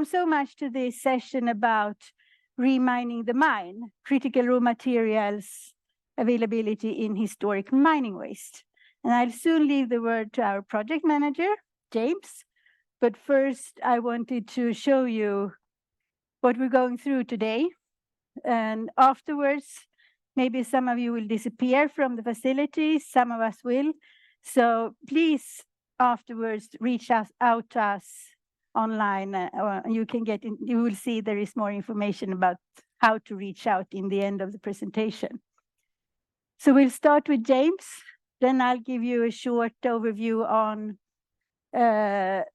so much to this session about remining the mine, critical raw materials availability in historic mining waste. And I'll soon leave the word to our project manager, James. But first, I wanted to show you what we're going through today. And afterwards, maybe some of you will disappear from the facility, some of us will. So please, afterwards, reach out to us online. You can get in, you will see there is more information about how to reach out in the end of the presentation. So we'll start with James, then I'll give you a short overview on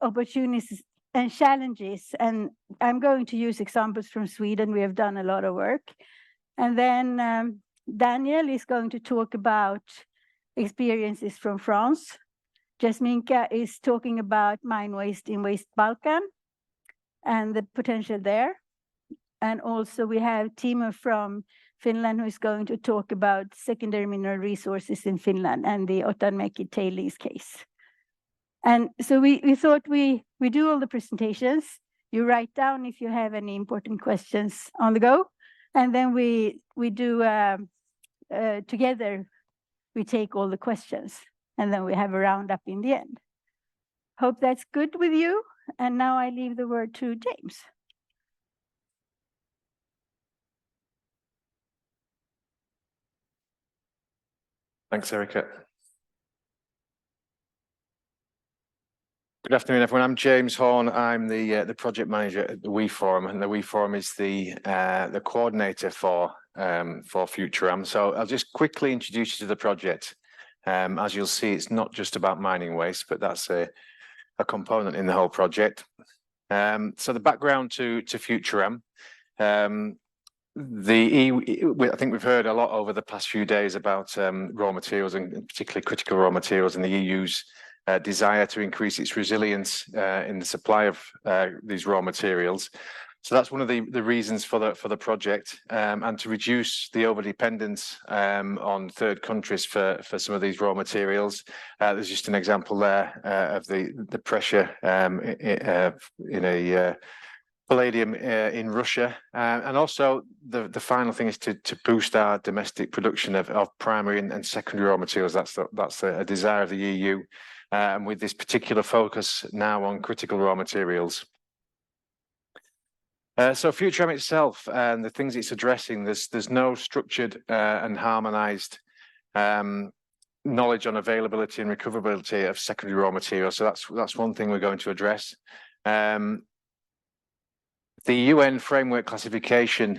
opportunities and challenges. And I'm going to use examples from Sweden. We have done a lot of work. And then Daniel is going to talk about experiences from France. Jasminka is talking about mine waste in West Balkan and the potential there. And also we have Timo from Finland who is going to talk about secondary mineral resources in Finland and the Otanmäki tailings case. And so we thought we do all the presentations. You write down if you have any important questions on the go. And then we do together, we take all the questions. And then we have a roundup in the end. Hope that's good with you. And now I leave the word to James. Thanks, Erika. Good afternoon, everyone. I'm James Horn. I'm the project manager at the WE4RAM, and the WE4RAM is the coordinator for FutuRaM. So I'll just quickly introduce you to the project. As you'll see, it's not just about mining waste, but that's a component in the whole project. So the background to FutuRaM. I think we've heard a lot over the past few days about raw materials and particularly critical raw materials and the EU's desire to increase its resilience in the supply of these raw materials. So that's one of the reasons for the project, and to reduce the overdependence on third countries for some of these raw materials. There's just an example there of the pressure in a palladium in Russia, and also the final thing is to boost our domestic production of primary and secondary raw materials. That's a desire of the EU, and with this particular focus now on critical raw materials. So FutuRaM itself and the things it's addressing, there's no structured and harmonized knowledge on availability and recoverability of secondary raw materials. So that's one thing we're going to address. The UN framework classification,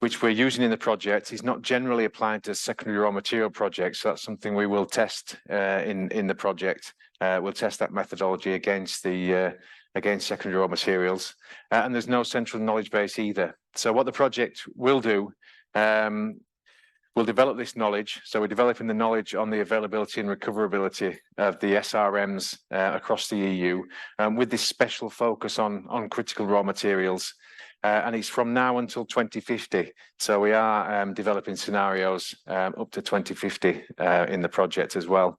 which we're using in the project, is not generally applied to secondary raw material projects. So that's something we will test in the project. We'll test that methodology against secondary raw materials, and there's no central knowledge base either. So what the project will do, we'll develop this knowledge. So we're developing the knowledge on the availability and recoverability of the SRMs across the EU, with this special focus on critical raw materials. And it's from now until 2050. So we are developing scenarios up to 2050 in the project as well.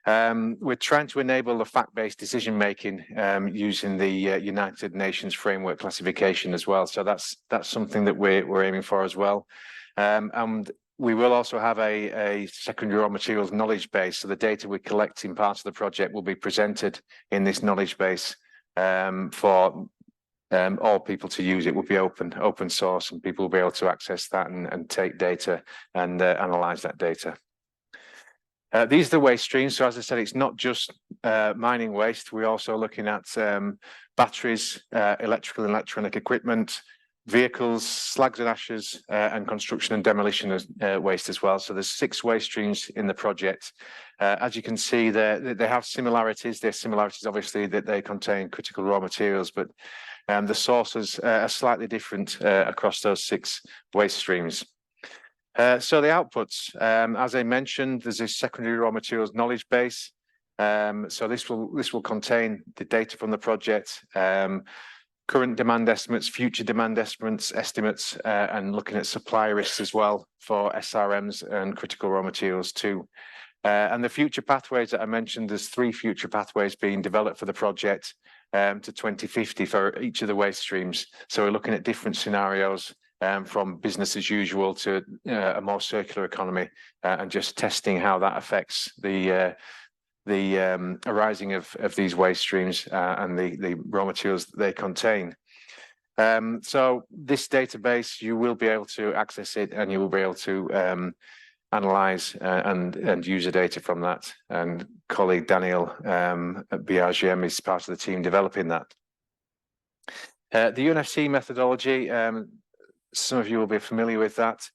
We're trying to enable the fact-based decision-making using the United Nations framework classification as well. So that's something that we're aiming for as well. And we will also have a secondary raw materials knowledge base. So the data we collect in parts of the project will be presented in this knowledge base for all people to use. It will be open source, and people will be able to access that and take data and analyze that data. These are the waste streams. So as I said, it's not just mining waste. We're also looking at batteries, electrical and electronic equipment, vehicles, slags and ashes, and construction and demolition waste as well. So there's 6 waste streams in the project. As you can see, they have similarities. There's similarities, obviously, that they contain critical raw materials, but the sources are slightly different across those 6 waste streams. So the outputs, as I mentioned, there's a secondary raw materials knowledge base. So this will contain the data from the project, current demand estimates, future demand estimates, and looking at supply risks as well for SRMs and critical raw materials too. And the future pathways that I mentioned, there's 3 future pathways being developed for the project. to 2050 for each of the waste streams. So we're looking at different scenarios from business as usual to a more circular economy, and just testing how that affects the arising of these waste streams and the raw materials that they contain. So this database, you will be able to access it, and you will be able to analyze and use the data from that. And colleague Daniel at WRF23 is part of the team developing that. The UNFC methodology, some of you will be familiar with that.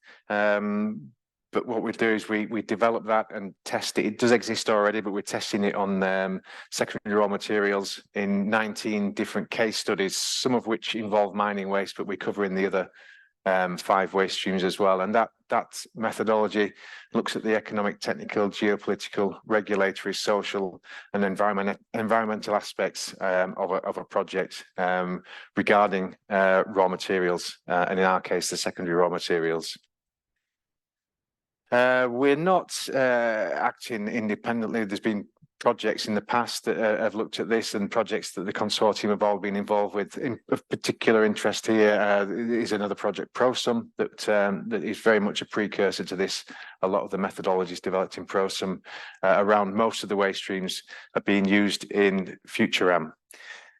But what we do is we develop that and test it. It does exist already, but we're testing it on secondary raw materials in 19 different case studies, some of which involve mining waste, but we cover in the other 5 waste streams as well. And that methodology looks at the economic, technical, geopolitical, regulatory, social, and environmental aspects of a project regarding raw materials, and in our case, the secondary raw materials. We're not acting independently. There's been projects in the past that have looked at this, and projects that the consortium have all been involved with. Of particular interest here is another project, ProSum, that is very much a precursor to this. A lot of the methodologies developed in ProSum around most of the waste streams are being used in FutuRaM.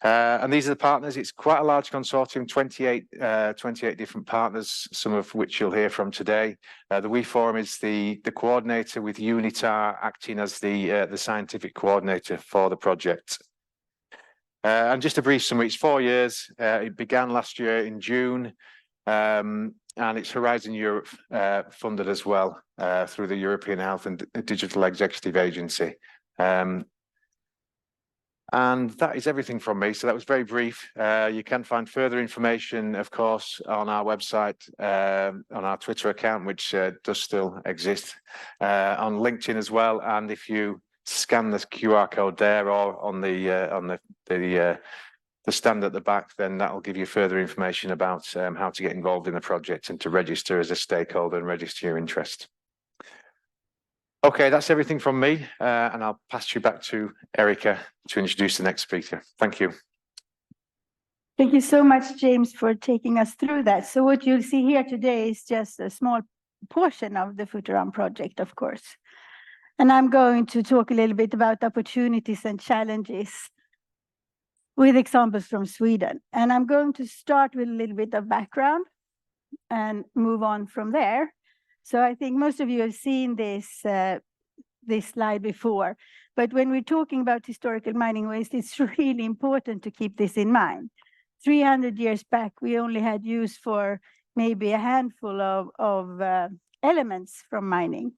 And these are the partners. It's quite a large consortium, 28 different partners, some of which you'll hear from today. The WE Forum is the coordinator, with UNITAR acting as the scientific coordinator for the project. And just a brief summary, it's 4 years. It began last year in June, and it's Horizon Europe funded as well through the European Health and Digital Executive Agency. And that is everything from me. So that was very brief. You can find further information, of course, on our website, on our Twitter account, which does still exist, on LinkedIn as well. And if you scan the QR code there, or on the stand at the back, then that will give you further information about how to get involved in the project and to register as a stakeholder and register your interest. Okay, that's everything from me, and I'll pass you back to Erica to introduce the next speaker. Thank you. Thank you so much, James, for taking us through that. So what you'll see here today is just a small portion of the FutuRaM project, of course. And I'm going to talk a little bit about opportunities and challenges with examples from Sweden. And I'm going to start with a little bit of background and move on from there. So I think most of you have seen this slide before, but when we're talking about historical mining waste, it's really important to keep this in mind. 300 years back, we only had use for maybe a handful of elements from mining.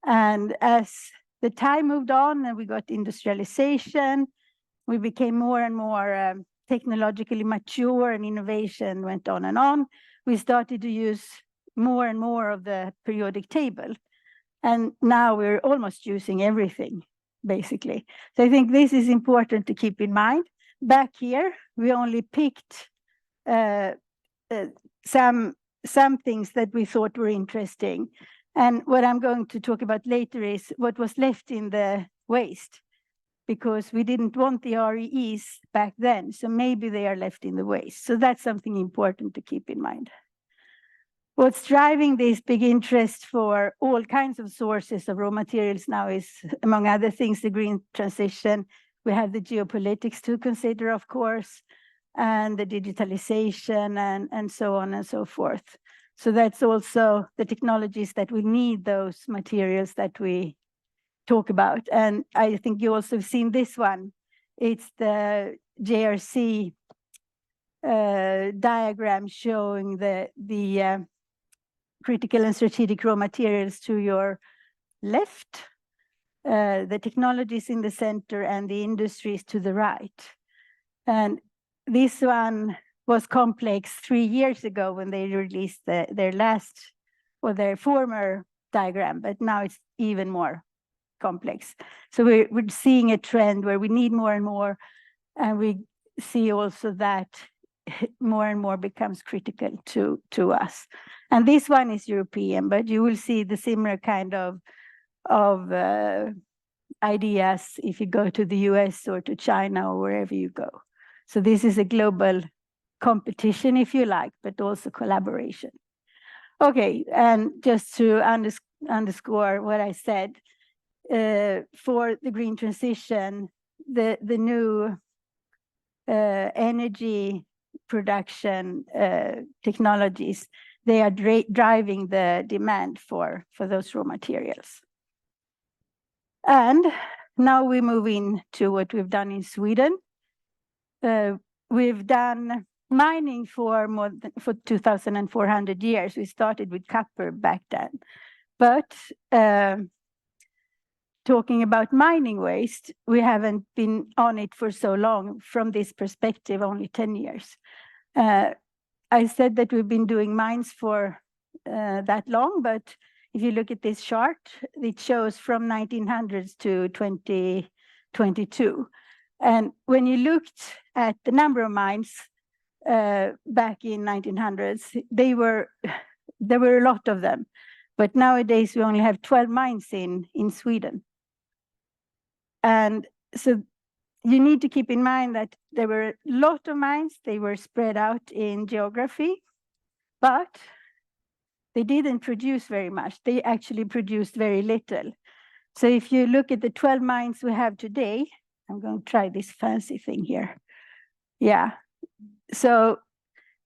And as the time moved on and we got industrialization, we became more and more technologically mature, and innovation went on and on. We started to use more and more of the periodic table. And now we're almost using everything, basically. So I think this is important to keep in mind. Back here, we only picked some things that we thought were interesting. And what I'm going to talk about later is what was left in the waste, because we didn't want the REEs back then. So maybe they are left in the waste. So that's something important to keep in mind. What's driving this big interest for all kinds of sources of raw materials now is, among other things, the green transition. We have the geopolitics to consider, of course, and the digitalization and so on and so forth. So that's also the technologies that we need, those materials that we talk about. And I think you also have seen this one. It's the JRC diagram showing the critical and strategic raw materials to your left, the technologies in the center, and the industries to the right. And this one was complex 3 years ago when they released their last, or their former diagram, but now it's even more complex. So we're seeing a trend where we need more and more, and we see also that more and more becomes critical to us. And this one is European, but you will see the similar kind of ideas if you go to the US or to China or wherever you go. So this is a global competition, if you like, but also collaboration. Okay, and just to underscore what I said, for the green transition, the new energy production technologies, they are driving the demand for those raw materials. And now we move into what we've done in Sweden. We've done mining for 2,400 years. We started with copper back then. But talking about mining waste, we haven't been on it for so long. From this perspective, only 10 years. I said that we've been doing mines for that long, but if you look at this chart, it shows from 1900s to 2022. And when you looked at the number of mines back in 1900s, there were a lot of them. But nowadays, we only have 12 mines in Sweden. And so you need to keep in mind that there were a lot of mines. They were spread out in geography, but they didn't produce very much. They actually produced very little. So if you look at the 12 mines we have today, I'm going to try this fancy thing here. Yeah. So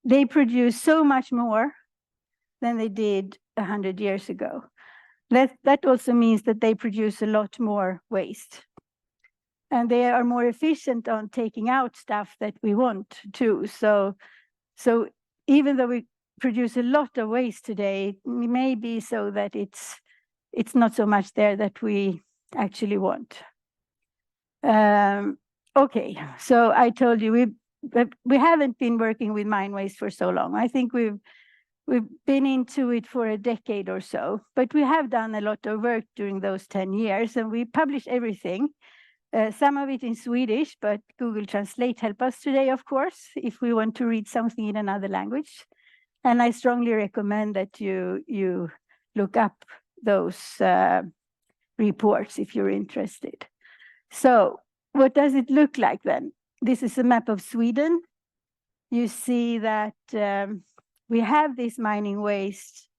they produce so much more than they did 100 years ago. That also means that they produce a lot more waste. And they are more efficient on taking out stuff that we want too. So even though we produce a lot of waste today, it may be so that it's not so much there that we actually want. Okay, so I told you we haven't been working with mine waste for so long. I think we've been into it for a decade or so, but we have done a lot of work during those 10 years, and we publish everything. Some of it in Swedish, but Google Translate help us today, of course, if we want to read something in another language. And I strongly recommend that you look up those reports if you're interested. So what does it look like then? This is a map of Sweden. You see that we have this mining waste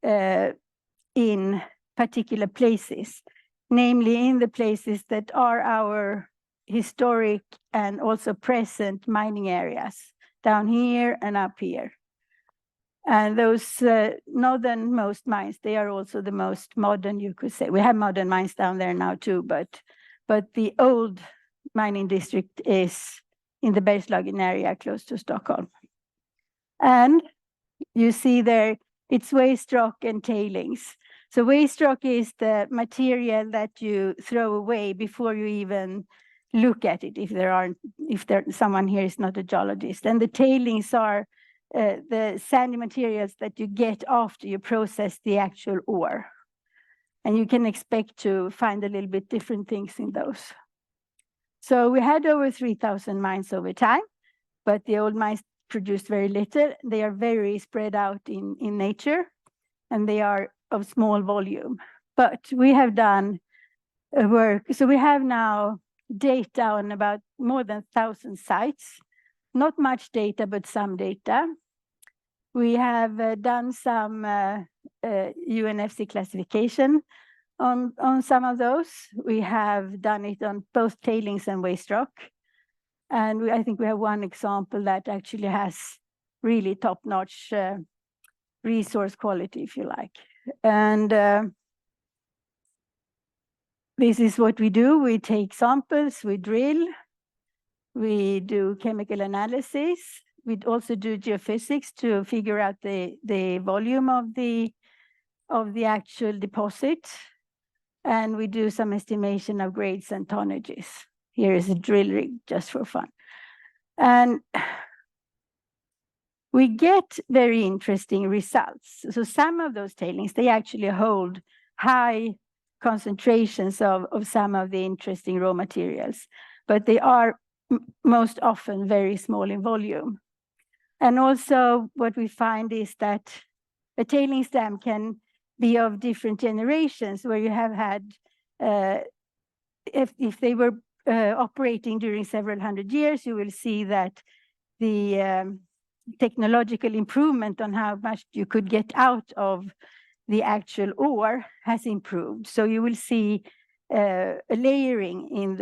in particular places, namely in the places that are our historic and also present mining areas, down here and up here. And those northernmost mines, they are also the most modern, you could say. We have modern mines down there now too, but the old mining district is in the Bergslagen area close to Stockholm. And you see there, it's waste rock and tailings. So waste rock is the material that you throw away before you even look at it, if someone here is not a geologist. And the tailings are the sandy materials that you get after you process the actual ore. And you can expect to find a little bit different things in those. So we had over 3,000 mines over time, but the old mines produced very little. They are very spread out in nature, and they are of small volume. But we have done work. So we have now data on about more than 1,000 sites. Not much data, but some data. We have done some UNFC classification on some of those. We have done it on both tailings and waste rock. And I think we have one example that actually has really top-notch resource quality, if you like. And this is what we do. We take samples, we drill, we do chemical analysis. We also do geophysics to figure out the volume of the actual deposit. And we do some estimation of grades and tonnages. Here is a drill rig just for fun. And we get very interesting results. So some of those tailings, they actually hold high concentrations of some of the interesting raw materials, but they are most often very small in volume. And also what we find is that a tailings dam can be of different generations, where you have had, if they were operating during several hundred years, you will see that the technological improvement on how much you could get out of the actual ore has improved. So you will see a layering in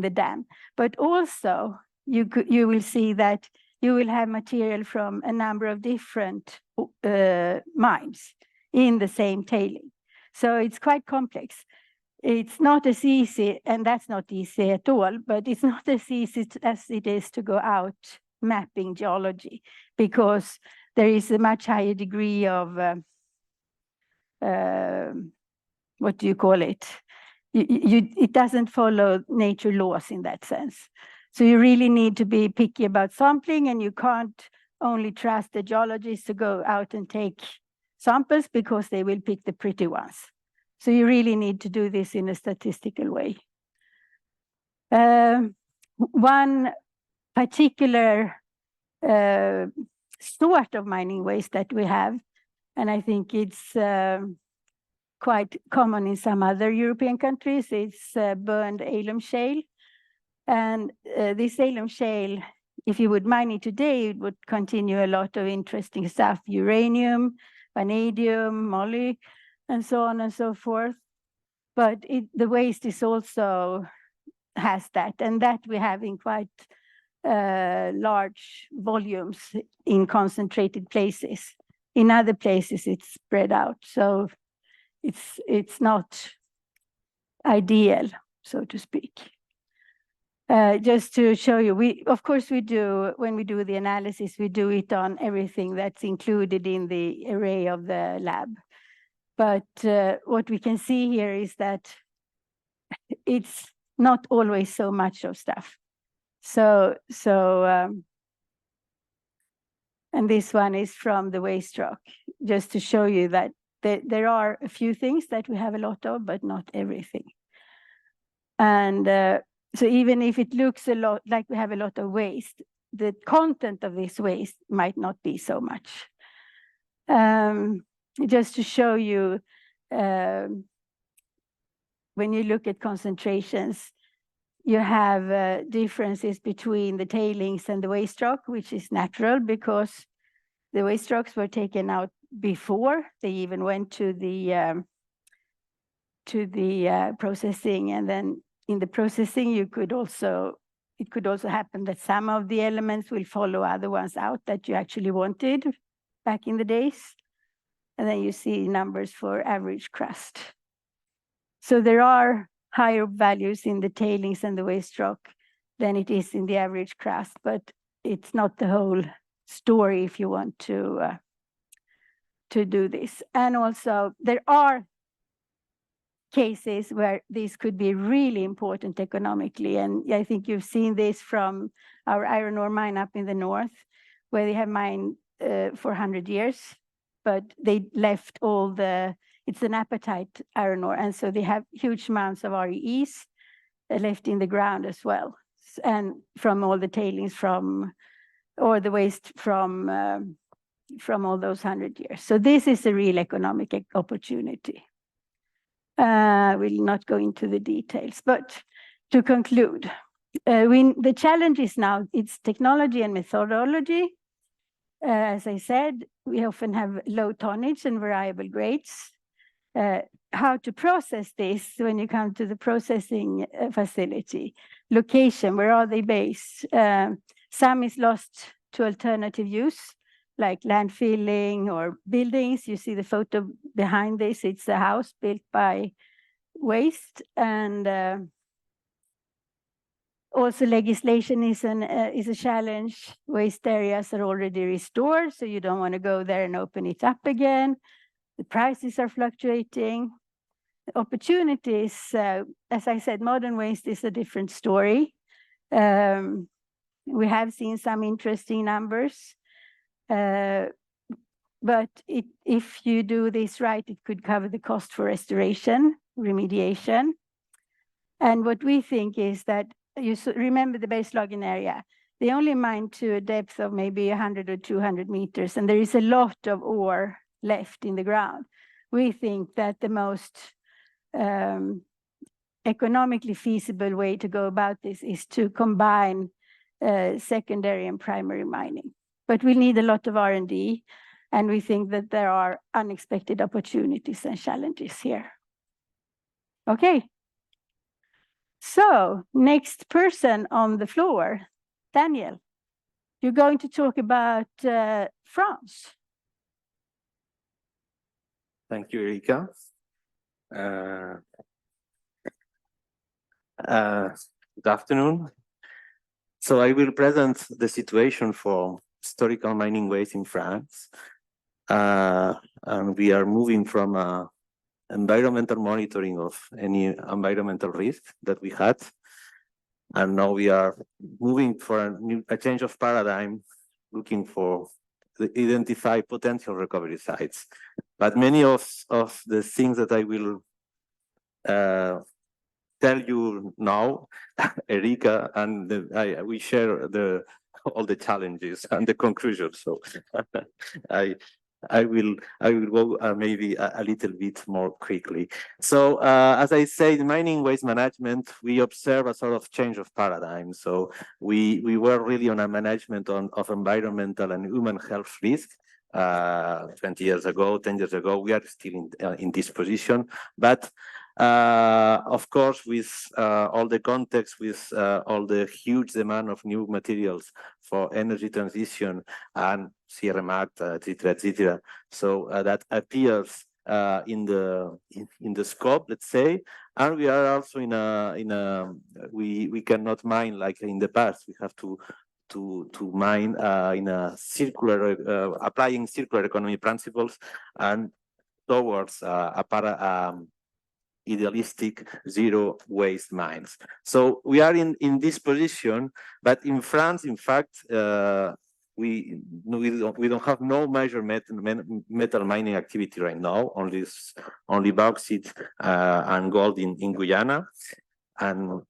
the dam, but also you will see that you will have material from a number of different mines in the same tailing. So it's quite complex. It's not as easy, and that's not easy at all, but it's not as easy as it is to go out mapping geology, because there is a much higher degree of, what do you call it? It doesn't follow nature laws in that sense. So you really need to be picky about sampling, and you can't only trust the geologists to go out and take samples because they will pick the pretty ones. So you really need to do this in a statistical way. One particular sort of mining waste that we have, and I think it's quite common in some other European countries, it's burned alum shale. And this alum shale, if you would mine it today, it would continue a lot of interesting stuff: uranium, vanadium, moly, and so on and so forth. But the waste is also has that, and that we have in quite large volumes in concentrated places. In other places, it's spread out, so it's not ideal, so to speak. Just to show you, of course we do, when we do the analysis, we do it on everything that's included in the array of the lab. But what we can see here is that it's not always so much of stuff. And this one is from the waste rock, just to show you that there are a few things that we have a lot of, but not everything. And so even if it looks a lot like we have a lot of waste, the content of this waste might not be so much. Just to show you, when you look at concentrations, you have differences between the tailings and the waste rock, which is natural because the waste rocks were taken out before they even went to the processing, and then in the processing, it could also happen that some of the elements will follow other ones out that you actually wanted back in the days. And then you see numbers for average crust. So there are higher values in the tailings and the waste rock than it is in the average crust, but it's not the whole story if you want to do this. And also there are cases where this could be really important economically. And I think you've seen this from our iron ore mine up in the north, where they have mined for 100 years, but they left all it's an apatite iron ore. And so they have huge amounts of REEs left in the ground as well. And from all the tailings or the waste from all those 100 years. So this is a real economic opportunity. We'll not go into the details, but to conclude, the challenge is now, it's technology and methodology. As I said, we often have low tonnage and variable grades. How to process this when you come to the processing facility. Location, where are they based? Some is lost to alternative use, like landfilling or buildings. You see the photo behind this. It's a house built by waste. And also legislation is a challenge. Waste areas are already restored, so you don't want to go there and open it up again. The prices are fluctuating. The opportunities, as I said, modern waste is a different story. We have seen some interesting numbers. But if you do this right, it could cover the cost for restoration, remediation. And what we think is that you remember the Bergslagen area. They only mine to a depth of maybe 100 or 200 meters, and there is a lot of ore left in the ground. We think that the most economically feasible way to go about this is to combine secondary and primary mining. But we need a lot of R&D, and we think that there are unexpected opportunities and challenges here. Okay. So next person on the floor, Daniel, you're going to talk about France. Thank you, Erika. Good afternoon. So I will present the situation for historical mining waste in France. And we are moving from environmental monitoring of any environmental risk that we had. And now we are moving for a change of paradigm, looking for identify potential recovery sites. But many of the things that I will tell you now, Erika, and we share all the challenges and the conclusions. So I will go maybe a little bit more quickly. So as I said, in mining waste management, we observe a sort of change of paradigm. So we were really on a management of environmental and human health risk 20 years ago, 10 years ago. We are still in this position, but of course, with all the context, with all the huge demand of new materials for energy transition and CRM Act, etc. So that appears in the scope, let's say, and we are also we cannot mine like in the past. We have to mine in a circular, applying circular economy principles and towards idealistic zero waste mines. So we are in this position, but in France, in fact, we don't have no major metal mining activity right now. Only bauxite and gold in Guyana and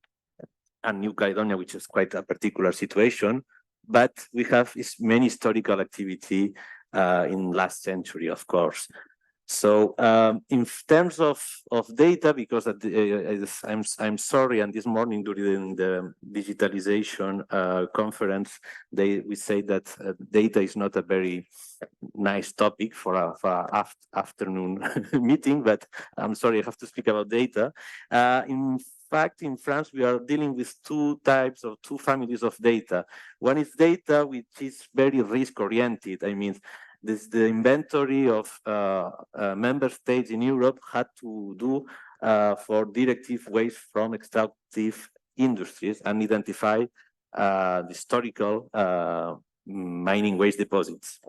New Caledonia, which is quite a particular situation. But we have many historical activity in last century, of course. So in terms of data, because I'm sorry, and this morning during the digitalization conference, we say that data is not a very nice topic for a afternoon meeting, but I'm sorry, I have to speak about data. In fact, in France, we are dealing with two families of data. One is data which is very risk-oriented. I mean, the inventory of member states in Europe had to do for directive waste from extractive industries and identify the historical mining waste deposits.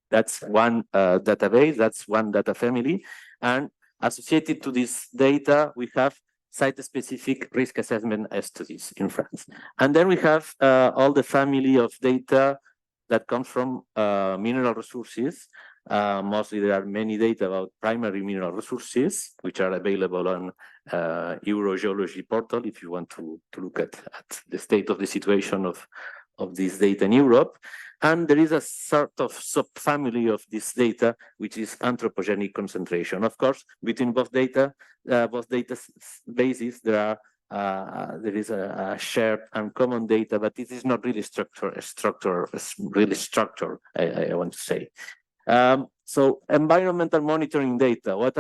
That's one database, that's one data family. And associated to this data, we have site-specific risk assessment studies in France. And then we have all the family of data that comes from mineral resources. Mostly there are many data about primary mineral resources, which are available on Eurogeology portal if you want to look at the state of the situation of this data in Europe. And there is a sort of subfamily of this data, which is anthropogenic concentration. Of course, between both data bases, there is a shared and common data, but it is not really structured. I want to say. So environmental monitoring data. What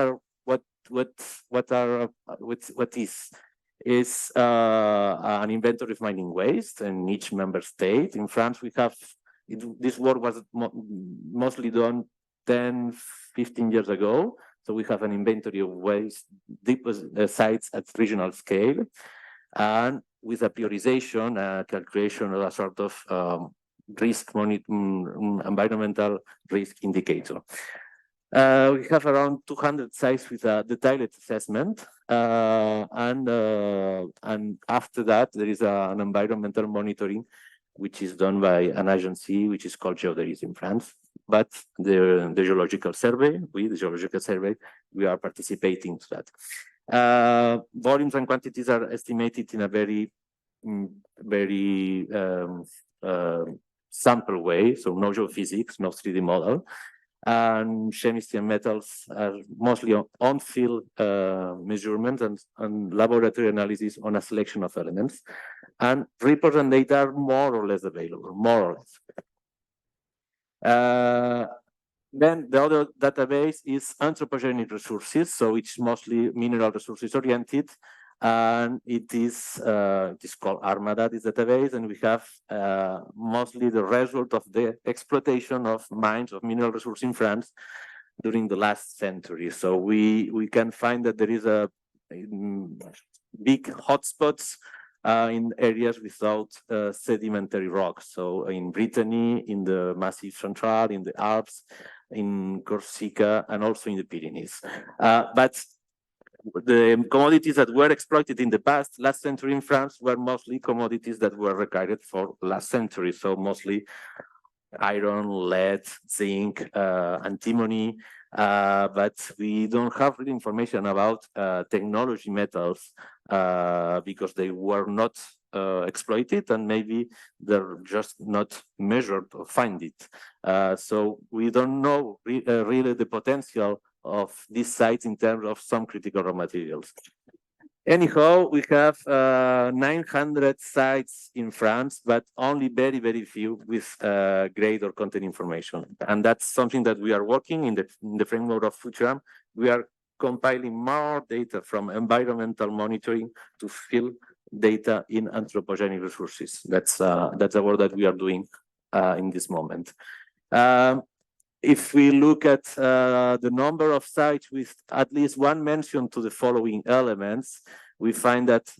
is an inventory of mining waste in each member state. In France, we have this work was mostly done 10, 15 years ago. So we have an inventory of waste sites at regional scale, and with a prioritization, calculation of a sort of environmental risk indicator. We have around 200 sites with a detailed assessment, and after that there is an environmental monitoring, which is done by an agency which is called Geoderis in France. But the geological survey, we are participating to that. Volumes and quantities are estimated in a very sample way, so no geophysics, no 3D model. And chemistry and metals are mostly on-field measurements and laboratory analysis on a selection of elements. And reports and data are more or less available, more or less. Then the other database is anthropogenic resources, so it's mostly mineral resources oriented, and it is called ARMADA, this database, and we have mostly the result of the exploitation of mines of mineral resources in France during the last century. So we can find that there is a big hotspots in areas without sedimentary rocks. So in Brittany, in the Massif Central, in the Alps, in Corsica, and also in the Pyrenees. But the commodities that were exploited in the last century in France, were mostly commodities that were required for last century. So mostly iron, lead, zinc, antimony, but we don't have really information about technology metals because they were not exploited, and maybe they're just not measured or find it. So we don't know really the potential of these sites in terms of some critical raw materials. Anyhow, we have 900 sites in France, but only very, very few with grade or content information. And that's something that we are working in the framework of FutuRaM. We are compiling more data from environmental monitoring to fill data in anthropogenic resources. That's the work that we are doing in this moment. If we look at the number of sites with at least one mention to the following elements, we find that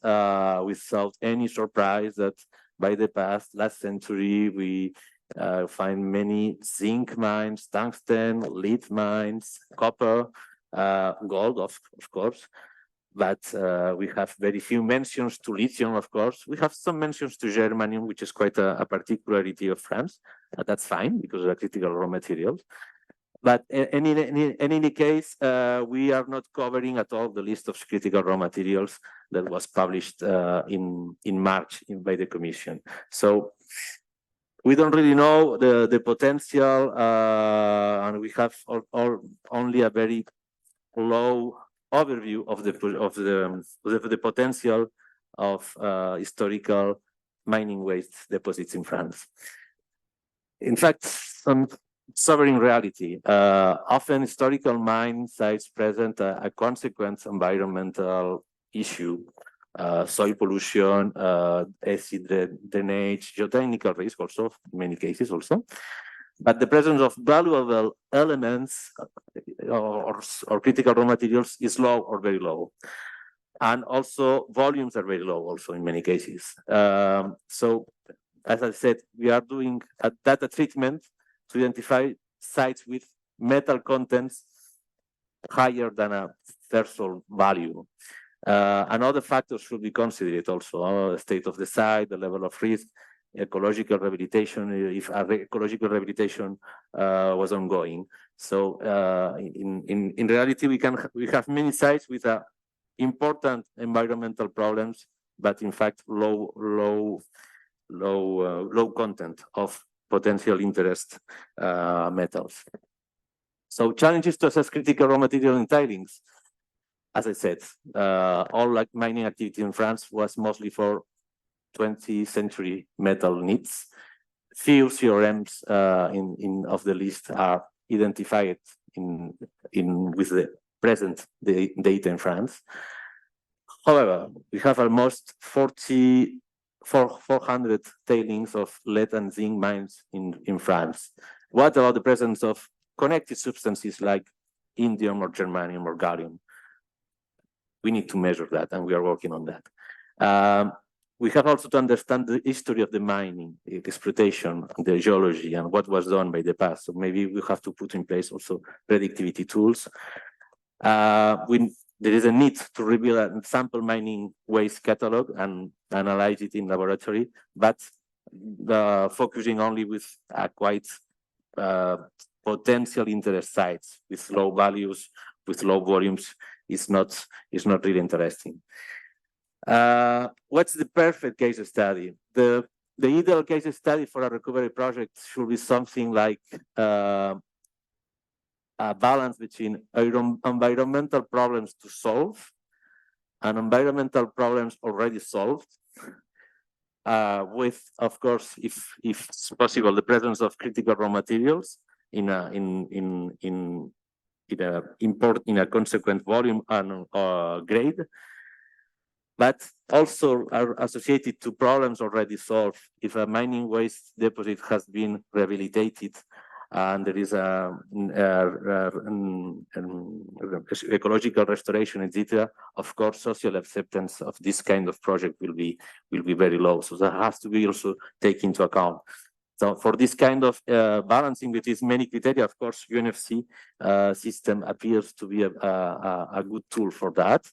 without any surprise that by the last century, we find many zinc mines, tungsten, lead mines, copper, gold, of course. But we have very few mentions to lithium, of course. We have some mentions to germanium, which is quite a particularity of France. That's fine because they're critical raw materials. But in any case, we are not covering at all the list of critical raw materials that was published in March by the Commission. So we don't really know the potential, and we have only a very low overview of the potential of historical mining waste deposits in France. In fact, some sobering reality. Often historical mine sites present a consequent environmental issue, soil pollution, acid drainage, geotechnical risk also, in many cases also. But the presence of valuable elements or critical raw materials is low or very low. And also volumes are very low also in many cases. So as I said, we are doing a data treatment to identify sites with metal contents higher than a threshold value. And other factors should be considered also, the state of the site, the level of risk, ecological rehabilitation, if ecological rehabilitation was ongoing. So in reality, we have many sites with important environmental problems, but in fact low content of potential interest metals. So challenges to assess critical raw material in tailings. As I said, all like mining activity in France was mostly for 20th century metal needs. Few FutuRAMs of the list are identified with the present data in France. However, we have almost 400 tailings of lead and zinc mines in France. What about the presence of connected substances like indium or germanium or gallium? We need to measure that, and we are working on that. We have also to understand the history of the mining, the exploitation, the geology, and what was done by the past. So maybe we have to put in place also predictivity tools. There is a need to rebuild a sample mining waste catalog and analyze it in laboratory, but focusing only with quite potential interest sites with low values, with low volumes is not really interesting. What's the perfect case study? The ideal case study for a recovery project should be something like a balance between environmental problems to solve and environmental problems already solved, with, of course, if it's possible, the presence of critical raw materials in a consequent volume and grade, but also are associated to problems already solved. If a mining waste deposit has been rehabilitated and there is ecological restoration, etc., of course, social acceptance of this kind of project will be very low. So that has to be also taken into account. So for this kind of balancing with these many criteria, of course, UNFC system appears to be a good tool for that.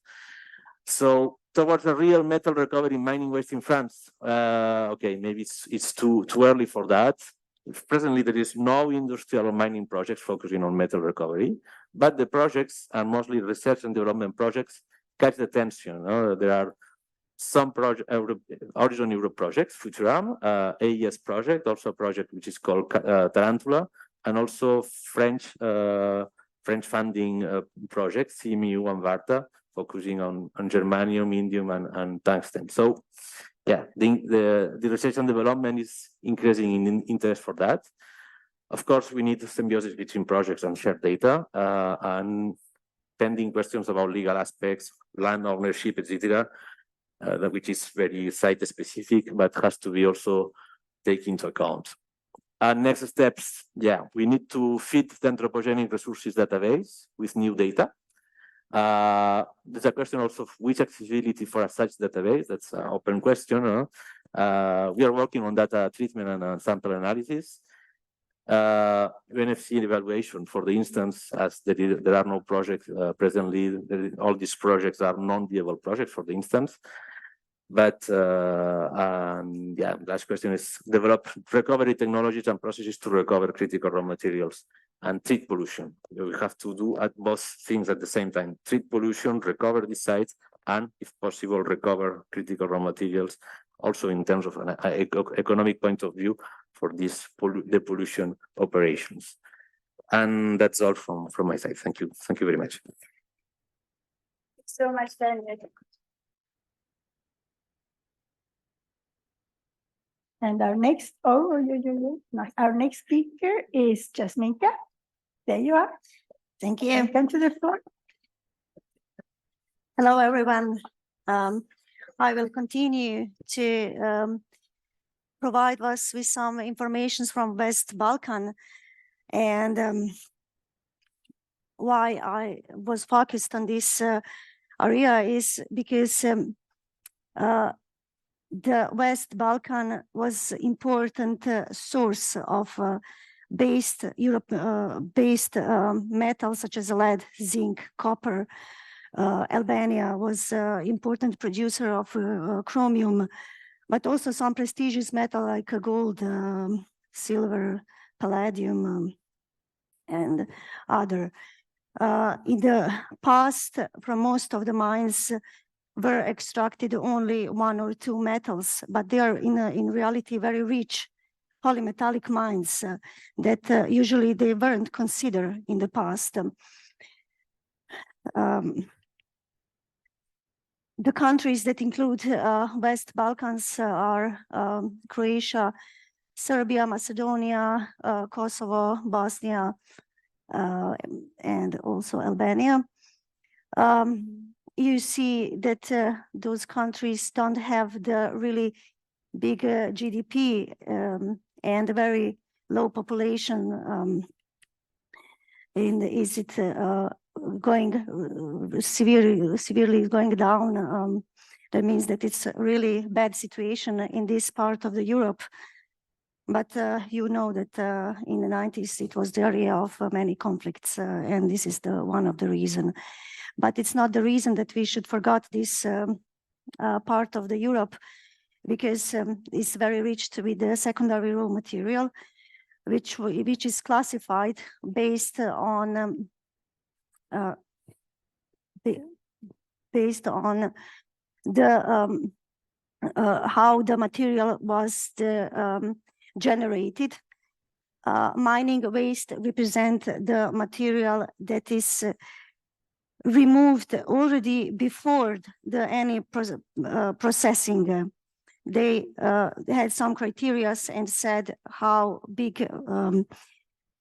So towards a real metal recovery mining waste in France, okay, maybe it's too early for that. Presently, there is no industrial mining projects focusing on metal recovery, but the projects are mostly research and development projects catch the attention. There are some Horizon Europe projects, FutuRaM, AES project, also a project which is called Tarantula, and also French funding projects, CMU and Varta, focusing on germanium, indium, and tungsten. So yeah, the research and development is increasing in interest for that. Of course, we need symbiosis between projects and shared data, and pending questions about legal aspects, land ownership, etc., which is very site specific, but has to be also taken into account. Next steps, yeah, we need to fit the anthropogenic resources database with new data. There's a question also of which accessibility for such database. That's an open question. We are working on data treatment and sample analysis. UNFC evaluation, for the instance, as there are no projects presently, all these projects are non-viable projects, for the instance. But yeah, last question is develop recovery technologies and processes to recover critical raw materials and treat pollution. We have to do both things at the same time: treat pollution, recover these sites, and if possible, recover critical raw materials. Also, in terms of an economic point of view for these depollution operations. And that's all from my side. Thank you. Thank you very much. So much, Daniel. And our next, our next speaker is Jasminka. There you are. Thank you. Welcome to the floor. Hello, everyone. I will continue to provide us with some information from West Balkan, and why I was focused on this area is because the West Balkan was important source of based metals such as lead, zinc, copper. Albania was important producer of chromium, but also some prestigious metal like gold, silver, palladium, and other. In the past, from most of the mines were extracted only one or two metals, but they are in reality very rich polymetallic mines that usually they weren't considered in the past. The countries that include West Balkans are Croatia, Serbia, Macedonia, Kosovo, Bosnia, and also Albania. You see that those countries don't have the really big GDP and very low population. And is it going severely going down? That means that it's a really bad situation in this part of the Europe. But you know that in the 90s, it was the area of many conflicts, and this is one of the reasons. But it's not the reason that we should forget this part of the Europe, because it's very rich with the secondary raw material, which is classified based on how the material was generated. mining waste represent the material that is removed already before any processing. They had some criteria and said how big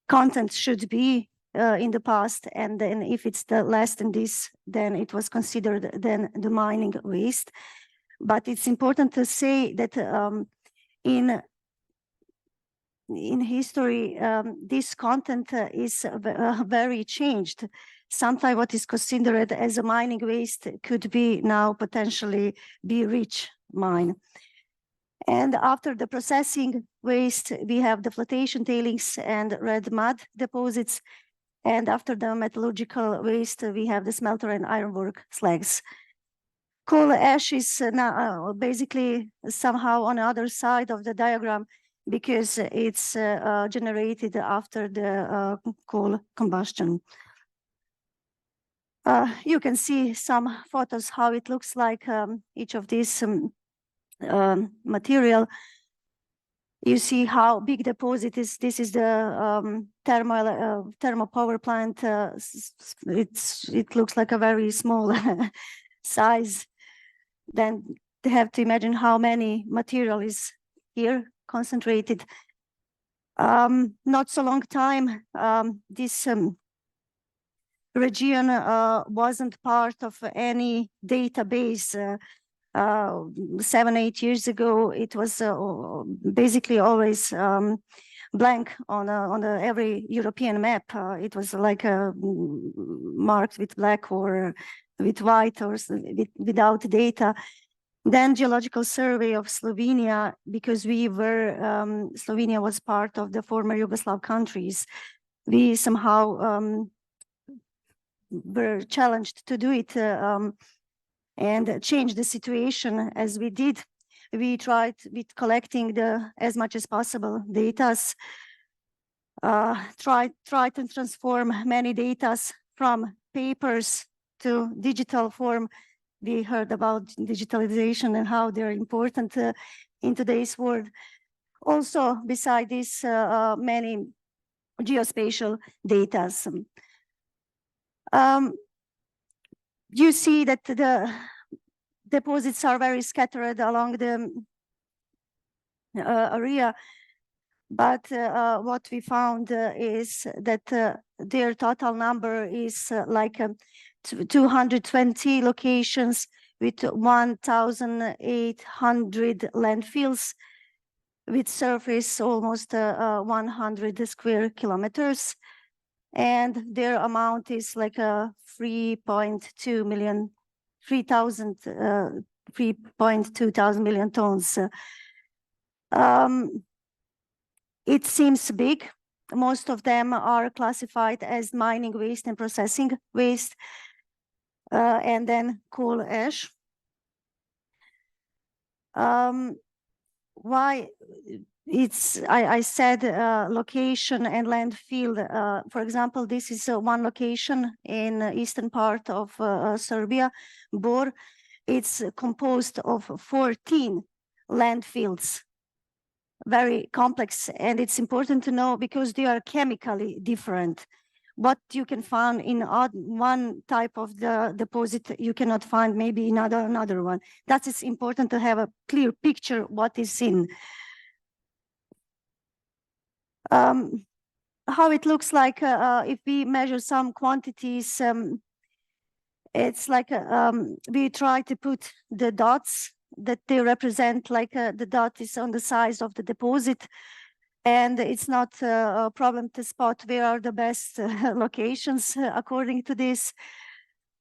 content should be in the past, and then if it's less than this, then it was considered then the mining waste. But it's important to say that in history, this content is very changed. Sometimes what is considered as a mining waste could be now potentially be rich mine. And after the processing waste, we have the flotation tailings and red mud deposits. And after the metallurgical waste, we have the smelter and ironwork slags. Coal ash is now basically somehow on the other side of the diagram because it's generated after the coal combustion. You can see some photos how it looks like each of these material. You see how big deposit is. This is the thermal power plant. It looks like a very small size. Then they have to imagine how many material is here concentrated. Not so long time, this region wasn't part of any database. 7-8 years ago, it was basically always blank on every European map. It was like marked with black or with white or without data. Then geological survey of Slovenia, because we were, Slovenia was part of the former Yugoslav countries. We somehow were challenged to do it and change the situation as we did. We tried with collecting as much as possible data, tried to transform many data from papers to digital form. We heard about digitalization and how they're important in today's world. Also, beside this, many geospatial data. You see that the deposits are very scattered along the area, but what we found is that their total number is like 220 locations with 1,800 landfills with surface almost 100 square kilometers. And their amount is like a 3.2 million tons. It seems big. Most of them are classified as mining waste and processing waste, and then coal ash. Why? I said location and landfill. For example, this is one location in the eastern part of Serbia, Bor. It's composed of 14 landfills, very complex, and it's important to know because they are chemically different. What you can find in one type of the deposit, you cannot find maybe in another one. That is important to have a clear picture what is in. How it looks like if we measure some quantities, it's like we try to put the dots that they represent, like the dot is on the size of the deposit, and it's not a problem to spot where are the best locations according to this.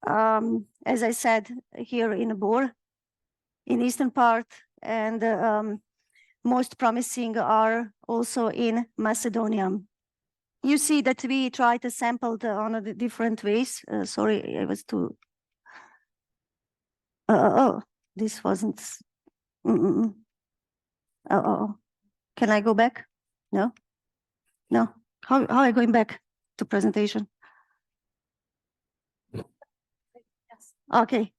As I said, here in Bor, in eastern part, and most promising are also in Macedonia. You see that we try to sample on the different ways. Sorry, I was too. Oh, this wasn't. Oh, can I go back? No, no. How are you going back to presentation? Yes. Okay.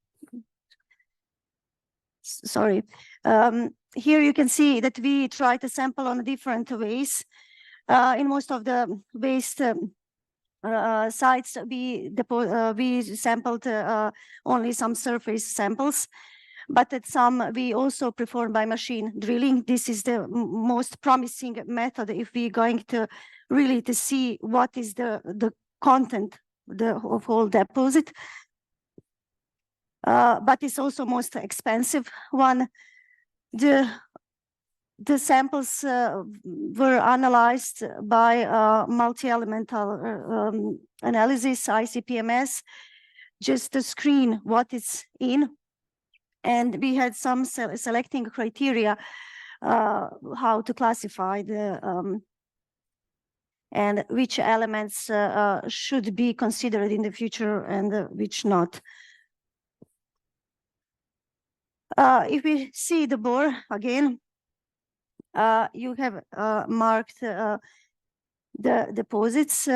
Sorry. Here you can see that we try to sample on different ways. In most of the waste sites, we sampled only some surface samples, but at some we also perform by machine drilling. This is the most promising method if we're going to really to see what is the content of whole deposit. But it's also most expensive one. The samples were analyzed by multi-elemental analysis, ICP-MS, just to screen what is in. And we had some selecting criteria how to classify the and which elements should be considered in the future and which not. If we see the bore again, you have marked the deposits,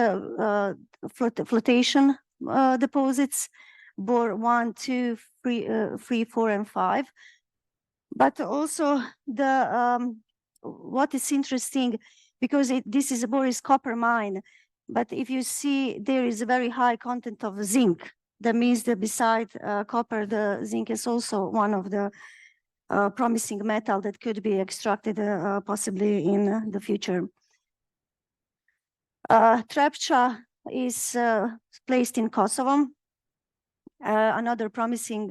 flotation deposits, bore 1, 2, 3, 4, and 5. But also the what is interesting, because this is a Boris copper mine, but if you see there is a very high content of zinc. That means that beside copper, the zinc is also one of the promising metal that could be extracted possibly in the future. Trepča is placed in Kosovo. Another promising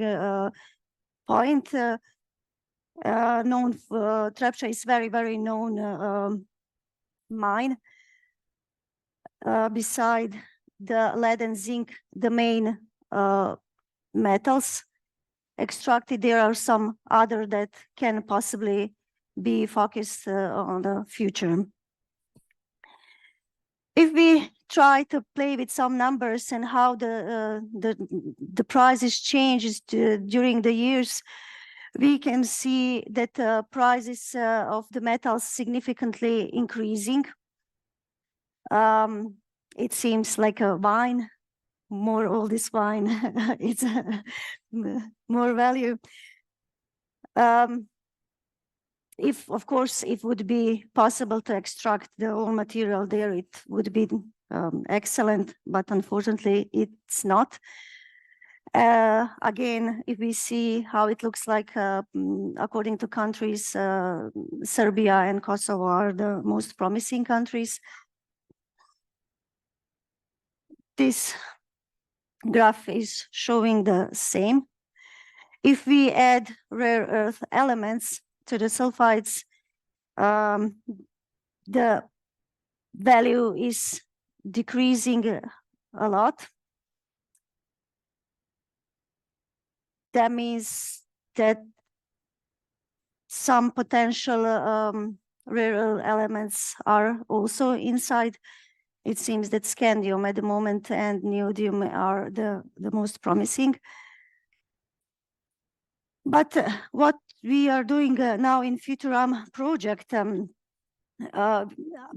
point. Trepča is very known mine. Beside the lead and zinc, the main metals extracted, there are some other that can possibly be focused on the future. If we try to play with some numbers and how the prices changes during the years, we can see that prices of the metals significantly increasing. It seems like a wine. More all this wine, it's more value. If, of course, it would be possible to extract the raw material there, it would be excellent, but unfortunately it's not. Again, if we see how it looks like according to countries, Serbia and Kosovo are the most promising countries. This graph is showing the same. If we add rare earth elements to the sulfides, the value is decreasing a lot. That means that some potential rare earth elements are also inside. It seems that scandium at the moment and neodymium are the most promising. But what we are doing now in FutuRaM project,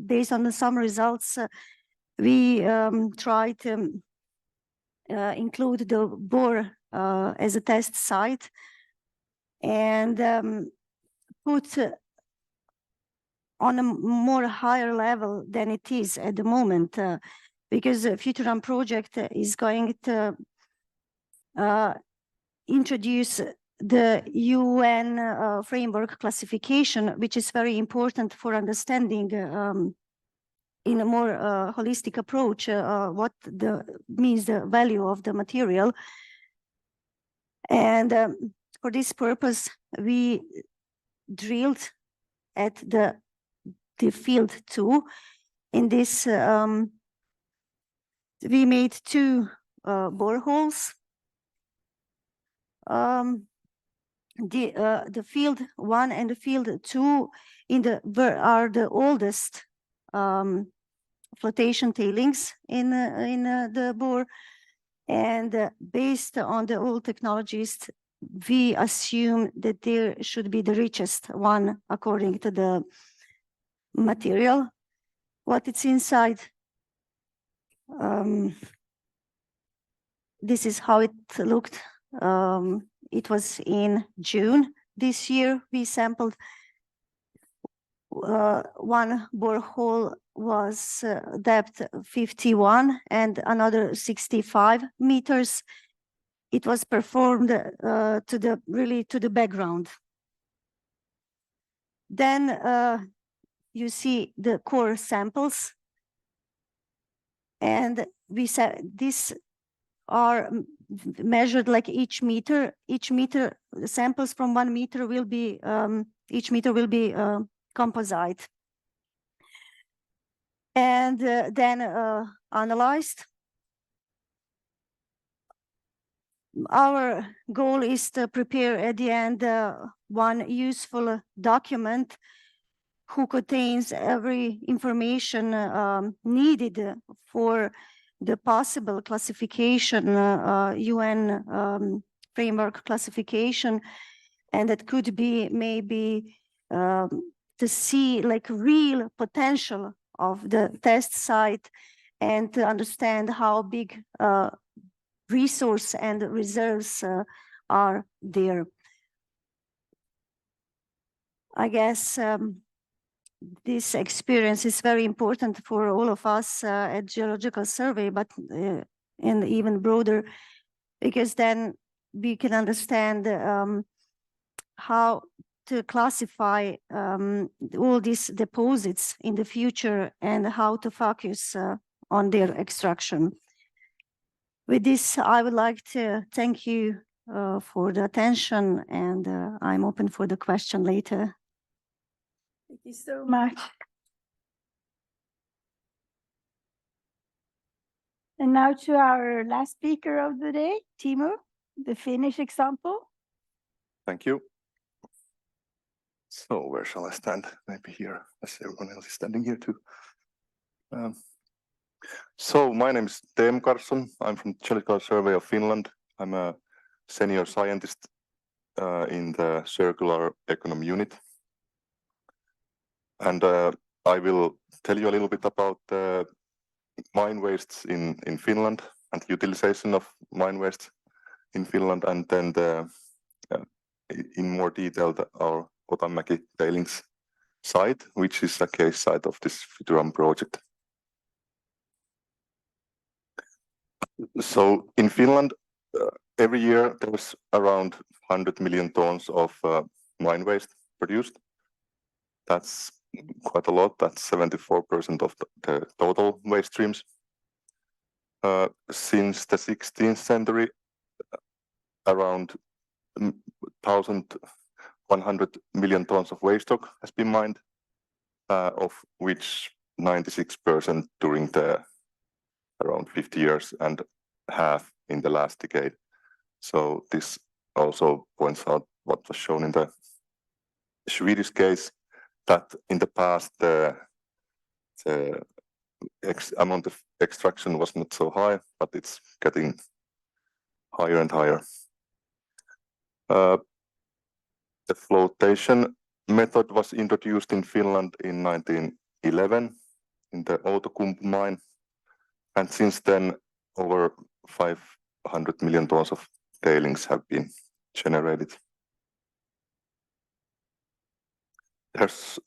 based on some results, we try to include the bore as a test site and put on a more higher level than it is at the moment, because the FutuRaM project is going to introduce the UN framework classification, which is very important for understanding in a more holistic approach what means the value of the material. And for this purpose, we drilled at the field 2. In this, we made 2 boreholes. The field 1 and the field 2 are the oldest flotation tailings in the bore, and based on the old technologies, we assume that there should be the richest one according to the material. What it's inside. This is how it looked. It was in June this year. We sampled one borehole was depth 51 and another 65 meters. It was performed to the background. Then you see the core samples, and we said these are measured like each meter. The samples from 1 meter will be each meter will be composite, and then analyzed. Our goal is to prepare at the end one useful document who contains every information needed for the possible classification, UN framework classification, and that could be maybe to see like real potential of the test site and to understand how big resource and reserves are there. I guess this experience is very important for all of us at Geological Survey, but and even broader, because then we can understand how to classify all these deposits in the future and how to focus on their extraction. With this, I would like to thank you for the attention, and I'm open for the question later. Thank you so much. And now to our last speaker of the day, Timo, the Finnish example. Thank you. So where shall I stand? Maybe here, as everyone else is standing here too. So my name is Teemu Karlsson. I'm from Geological Survey of Finland. I'm a senior scientist in the circular economy unit. And I will tell you a little bit about mine wastes in Finland and utilization of mine waste in Finland, and then in more detail our Kotamäki tailings site, which is a case site of this FutuRaM project. So in Finland, every year there's around 100 million tons of mine waste produced. That's quite a lot. That's 74% of the total waste streams. Since the 16th century, around 1,100 million tons of waste stock has been mined, of which 96% during the around 50 years and half in the last decade. So this also points out what was shown in the Swedish case, that in the past the amount of extraction was not so high, but it's getting higher and higher. The flotation method was introduced in Finland in 1911 in the Outokumpu mine, and since then over 500 million tons of tailings have been generated.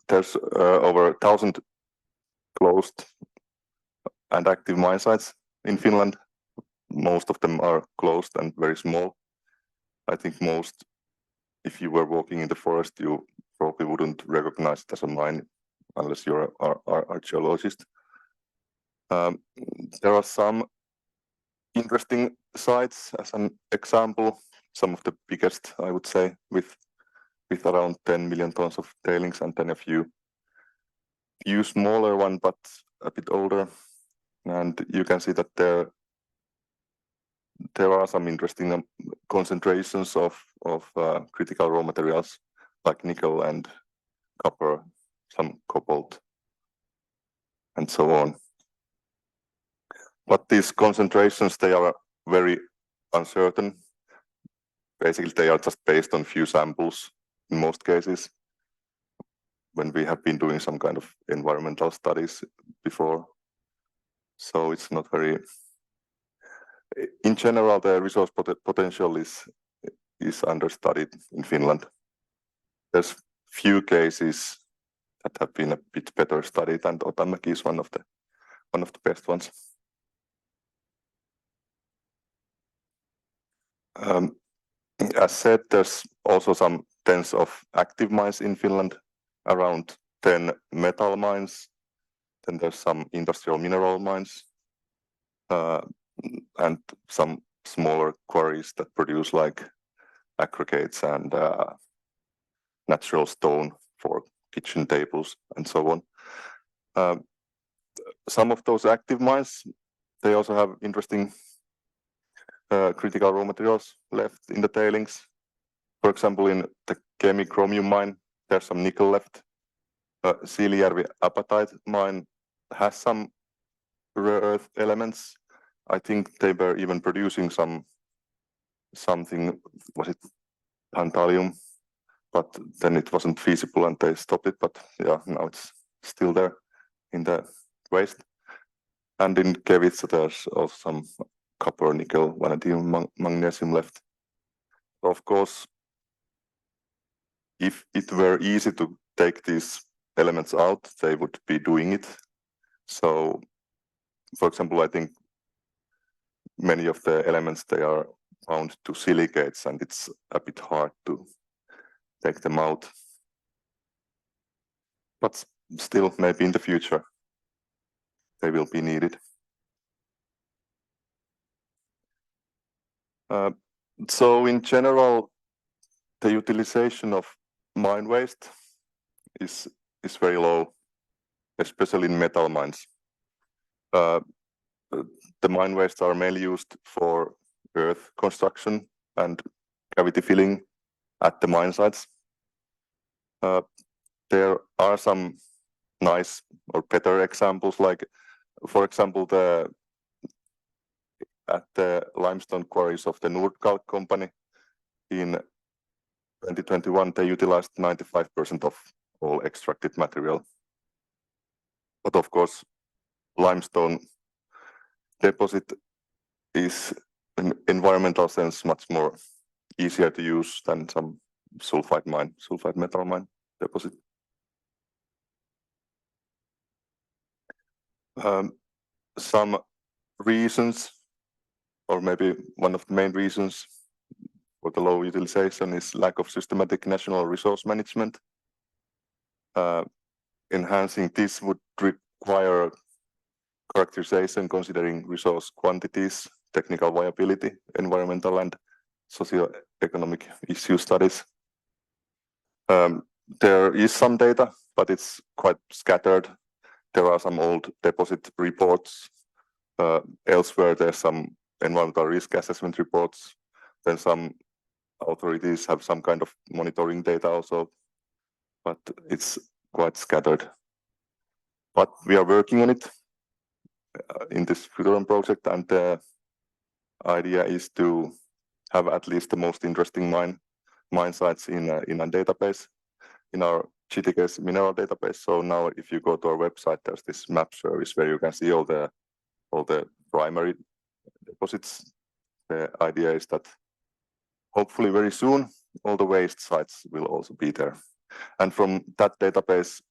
There's over 1,000 closed and active mine sites in Finland. Most of them are closed and very small. I think most, if you were walking in the forest, you probably wouldn't recognize it as a mine unless you're a geologist. There are some interesting sites, as an example, some of the biggest, I would say, with around 10 million tons of tailings, and then a few smaller one, but a bit older. And you can see that there are some interesting concentrations of critical raw materials like nickel and copper, some cobalt, and so on. But these concentrations, they are very uncertain. Basically, they are just based on few samples in most cases, when we have been doing some kind of environmental studies before. So it's not very... In general, the resource potential is understudied in Finland. There's few cases that have been a bit better studied, and Otanmäki is one of the best ones. As said, there's also some tens of active mines in Finland, around 10 metal mines. Then there's some industrial mineral mines, and some smaller quarries that produce like aggregates and natural stone for kitchen tables and so on. Some of those active mines, they also have interesting critical raw materials left in the tailings. For example, in the Kemi chromium mine, there's some nickel left. Siilijärvi apatite mine has some rare earth elements. I think they were even producing something, was it tantalum? But then it wasn't feasible and they stopped it. But yeah, now it's still there in the waste. And in Kevitsa, there's also some copper, nickel, vanadium, magnesium left. Of course, if it were easy to take these elements out, they would be doing it. So, for example, I think many of the elements, they are bound to silicates, and it's a bit hard to take them out. But still, maybe in the future, they will be needed. So in general, the utilization of mine waste is very low, especially in metal mines. The mine wastes are mainly used for earth construction and cavity filling at the mine sites. There are some nice or better examples, like, for example, at the limestone quarries of the Nordkalk company in 2021, they utilized 95% of all extracted material. But of course, limestone deposit is in environmental sense much more easier to use than some sulfide metal mine deposit. Some reasons, or maybe one of the main reasons for the low utilization, is lack of systematic national resource management. Enhancing this would require characterization considering resource quantities, technical viability, environmental and socio-economic issue studies. There is some data, but it's quite scattered. There are some old deposit reports. Elsewhere, there's some environmental risk assessment reports. Then some authorities have some kind of monitoring data also, but it's quite scattered. But we are working on it in this FutuRaM project, and the idea is to have at least the most interesting mine sites in a database, in our GTCase mineral database. So now, if you go to our website, there's this map service where you can see all the primary deposits. The idea is that hopefully very soon all the waste sites will also be there, and from that database,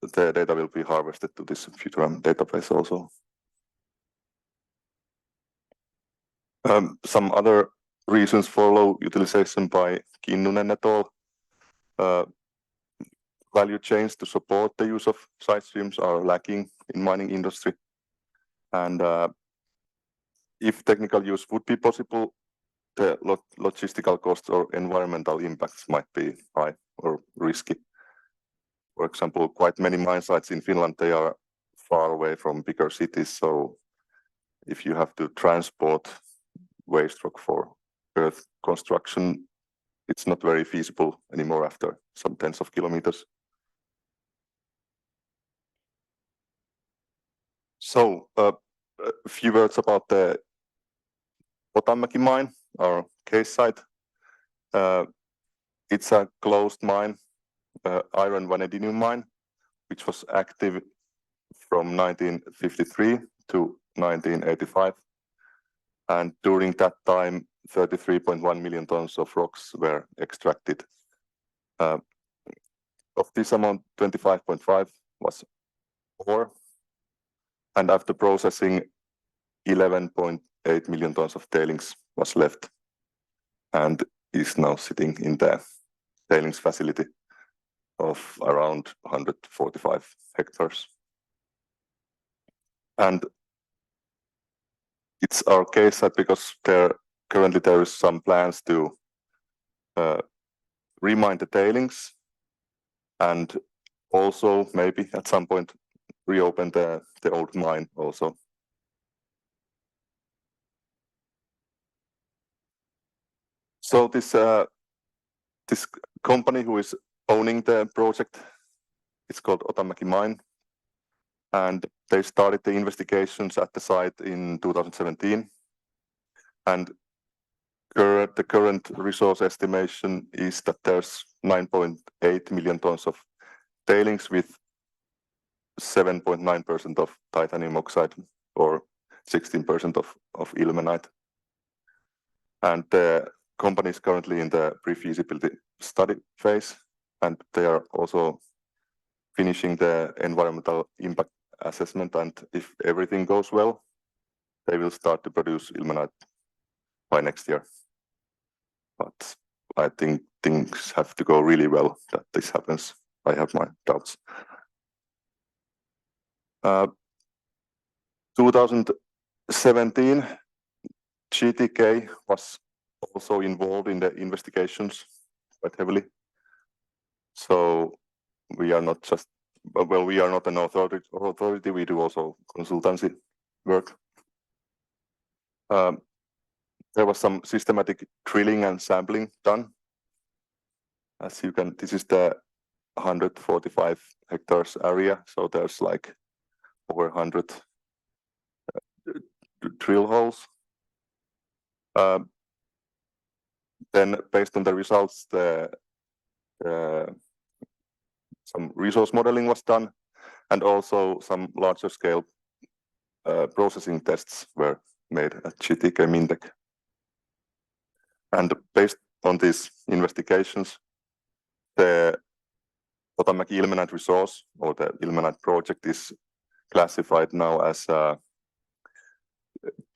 the data will be harvested to this FutuRaM database also. Some other reasons for low utilization by Kinnunen et al. Value chains to support the use of side streams are lacking in mining industry. And if technical use would be possible, the logistical costs or environmental impacts might be high or risky. For example, quite many mine sites in Finland, they are far away from bigger cities. So if you have to transport waste rock for earth construction, it's not very feasible anymore after some tens of kilometers. So a few words about the Otanmäki mine, our case site. It's a closed mine, iron vanadium mine, which was active from 1953 to 1985. And during that time, 33.1 million tons of rocks were extracted. Of this amount, 25.5 was ore, and after processing, 11.8 million tons of tailings was left and is now sitting in the tailings facility of around 145 hectares. And it's our case that because currently there is some plans to remine the tailings and also maybe at some point reopen the old mine also. So this company who is owning the project, it's called Otamäki Mine, and they started the investigations at the site in 2017. And the current resource estimation is that there's 9.8 million tons of tailings with 7.9% of titanium oxide or 16% of ilmenite. And the company is currently in the pre-feasibility study phase, and they are also finishing the environmental impact assessment. And if everything goes well, they will start to produce ilmenite by next year. But I think things have to go really well that this happens. I have my doubts. 2017, GTK was also involved in the investigations quite heavily. So we are not just, well, we are not an authority, we do also consultancy work. There was some systematic drilling and sampling done. As you can, this is the 145 hectares area, so there's like over 100 drill holes. Then based on the results, some resource modeling was done, and also some larger scale processing tests were made at GTK Mintec. And based on these investigations, the Otamäki ilmenite resource or the ilmenite project is classified now as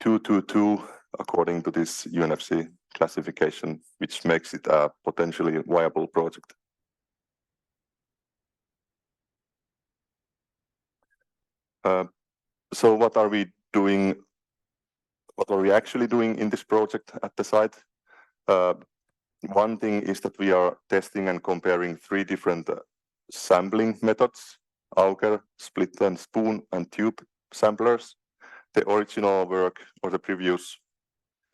222 according to this UNFC classification, which makes it a potentially viable project. So what are we doing? What are we actually doing in this project at the site? One thing is that we are testing and comparing 3 different sampling methods: auger, split and spoon, and tube samplers. The original work or the previous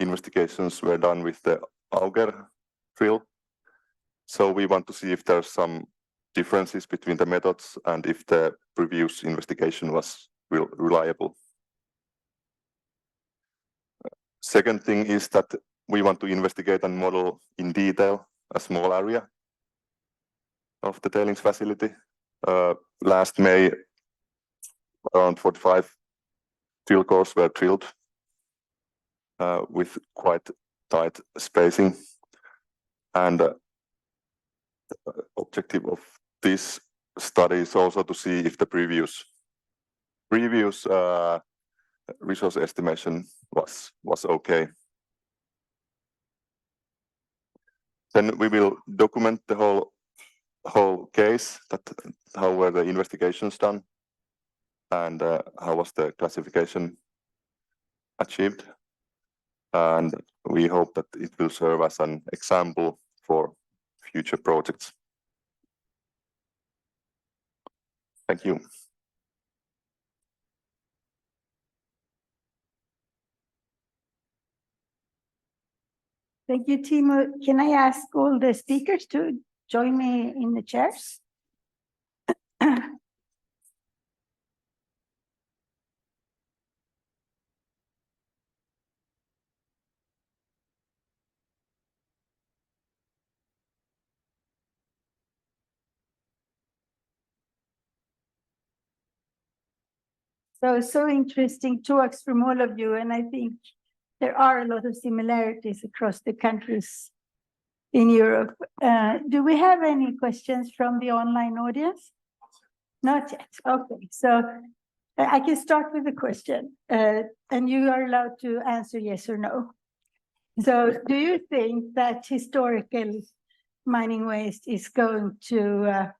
investigations were done with the auger drill. So we want to see if there's some differences between the methods and if the previous investigation was reliable. Second thing is that we want to investigate and model in detail a small area of the tailings facility. Last May, around 45 drill cores were drilled with quite tight spacing. And the objective of this study is also to see if the previous resource estimation was okay. Then we will document the whole case, that how were the investigations done and how was the classification achieved. And we hope that it will serve as an example for future projects. Thank you. Thank you, Timo. Can I ask all the speakers to join me in the chairs? So interesting talks from all of you, and I think there are a lot of similarities across the countries in Europe. Do we have any questions from the online audience? Not yet. Okay, so I can start with a question, and you are allowed to answer yes or no. So do you think that historical mining waste is going to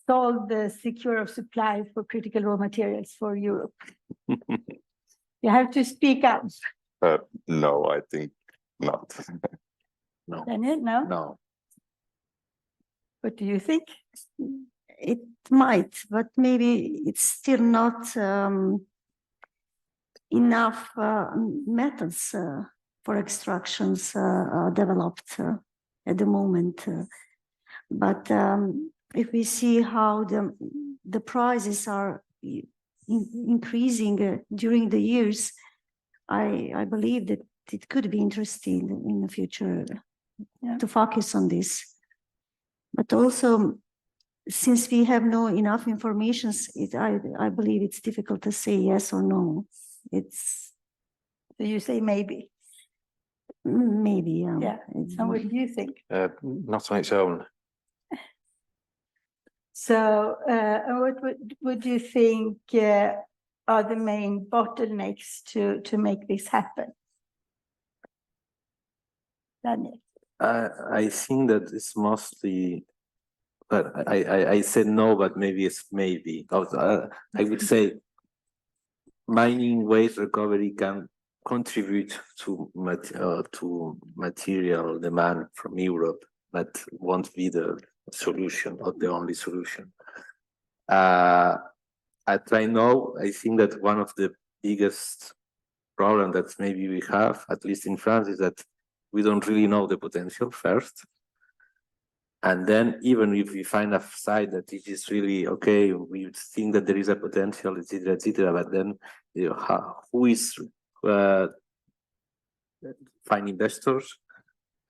solve the secure of supply for critical raw materials for Europe? You have to speak up. No, I think not. No, Daniel, no? no. What do you think? It might, but maybe it's still not enough methods for extractions developed at the moment. But if we see how the prices are increasing during the years, I believe that it could be interesting in the future to focus on this. But also, since we have no enough information, I believe it's difficult to say yes or no. So you say maybe. Maybe, yeah. Yeah. And what do you think? Not on its own. So what would you think are the main bottlenecks to make this happen? Daniel. I think that it's mostly, but I said no, but maybe it's maybe. I would say mining waste recovery can contribute to material demand from Europe, but won't be the solution or the only solution. I know, I think that one of the biggest problems that maybe we have, at least in France, is that we don't really know the potential first. And then even if we find a site that it is really okay, we think that there is a potential, etc., but then who is find investors?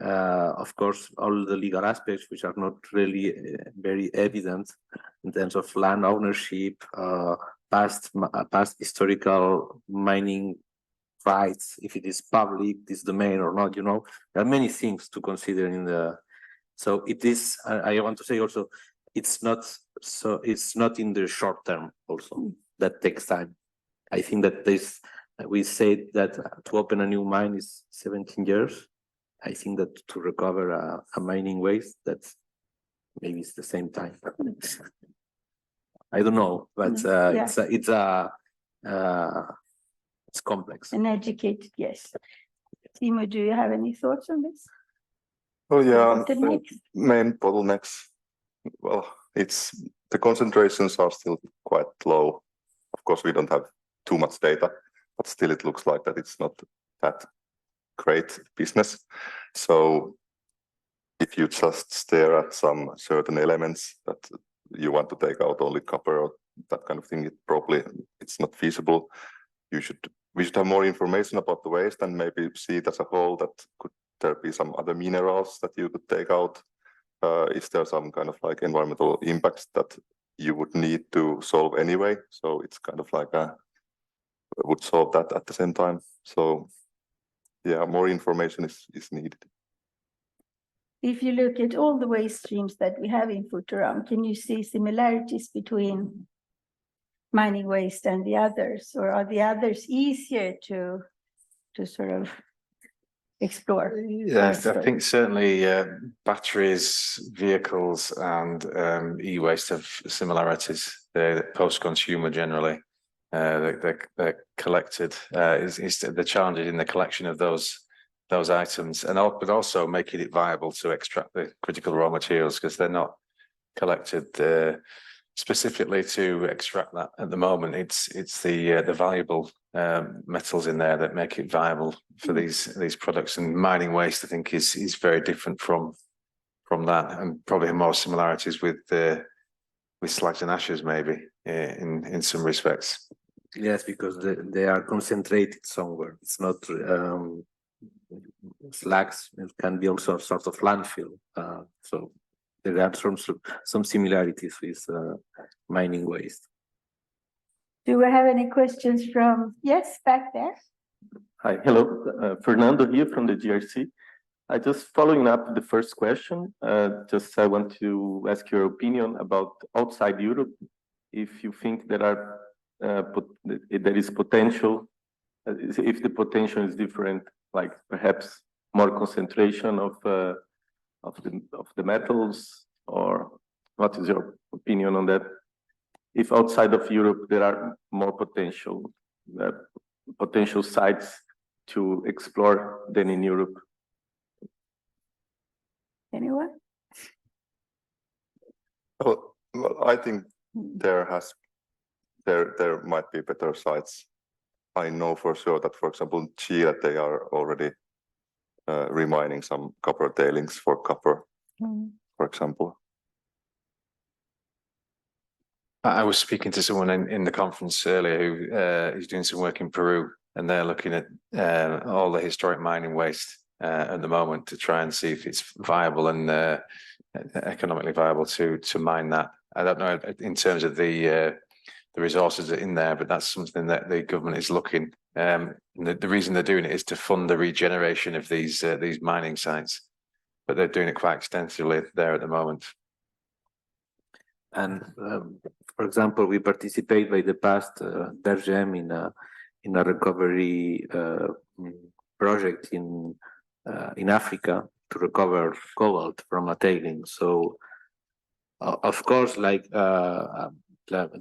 Of course, all the legal aspects which are not really very evident in terms of land ownership, past historical mining rights, if it is public, this domain or not, there are many things to consider in the. So it is. I want to say also, it's not in the short term. Also, that takes time. I think that we say that to open a new mine is 17 years. I think that to recover a mining waste, that's maybe it's the same time. I don't know, but it's complex. An educated, yes. Timo, do you have any thoughts on this? Well, yeah, Bottlenecks? main bottlenecks. Well, the concentrations are still quite low. Of course, we don't have too much data, but still it looks like that it's not that great business. So if you just stare at some certain elements that you want to take out only copper or that kind of thing, it's not feasible. We should have more information about the waste and maybe see it as a whole. That could there be some other minerals that you could take out? Is there some kind of like environmental impacts that you would need to solve anyway? So it's kind of like would solve that at the same time. So yeah, more information is needed. If you look at all the waste streams that we have in FutuRaM, can you see similarities between mining waste and the others, or are the others easier to sort of explore? Yeah, I think certainly batteries, vehicles, and e-waste have similarities. They're post-consumer generally. They're collected. Is the challenge in the collection of those items, but also making it viable to extract the critical raw materials, because they're not collected specifically to extract that at the moment. It's the valuable metals in there that make it viable for these products. And mining waste, I think, is very different from that, and probably more similarities with slags and ashes, maybe in some respects. Yes, because they are concentrated somewhere. It's not slags. It can be also a sort of landfill. So there are some similarities with mining waste. Do we have any questions from, yes, back there? Hi, hello, Fernando here from the GRC. I just following up the first question, just I want to ask your opinion about outside Europe. If you think there is potential, if the potential is different, like perhaps more concentration of the metals, or what is your opinion on that? If outside of Europe there are more potential sites to explore than in Europe. Anyone? Well, I think there might be better sites. I know for sure that, for example, in Chile, they are already remining some copper tailings for copper, for example. I was speaking to someone in the conference earlier who is doing some work in Peru, and they're looking at all the historic mining waste at the moment to try and see if it's viable and economically viable to mine that. I don't know in terms of the resources in there, but that's something that the government is looking. The reason they're doing it is to fund the regeneration of these mining sites, but they're doing it quite extensively there at the moment. And for example, we participate by the past WRF in a recovery project in Africa to recover cobalt from a tailing. So of course, like the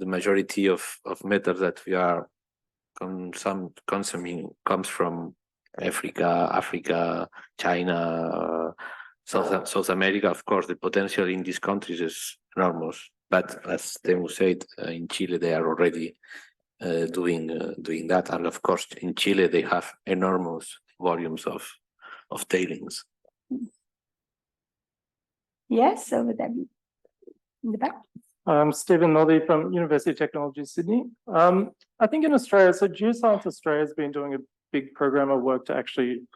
majority of metals that we are consuming comes from Africa, China, South America. Of course, the potential in these countries is enormous. But as Teemu said, in Chile they are already doing that, and of course in Chile they have enormous volumes of tailings. Yes, over there in the back. I'm Stephen Noddy from University of Technology, Sydney. I think in Australia, so Geoscience Australia has been doing a big program of work to actually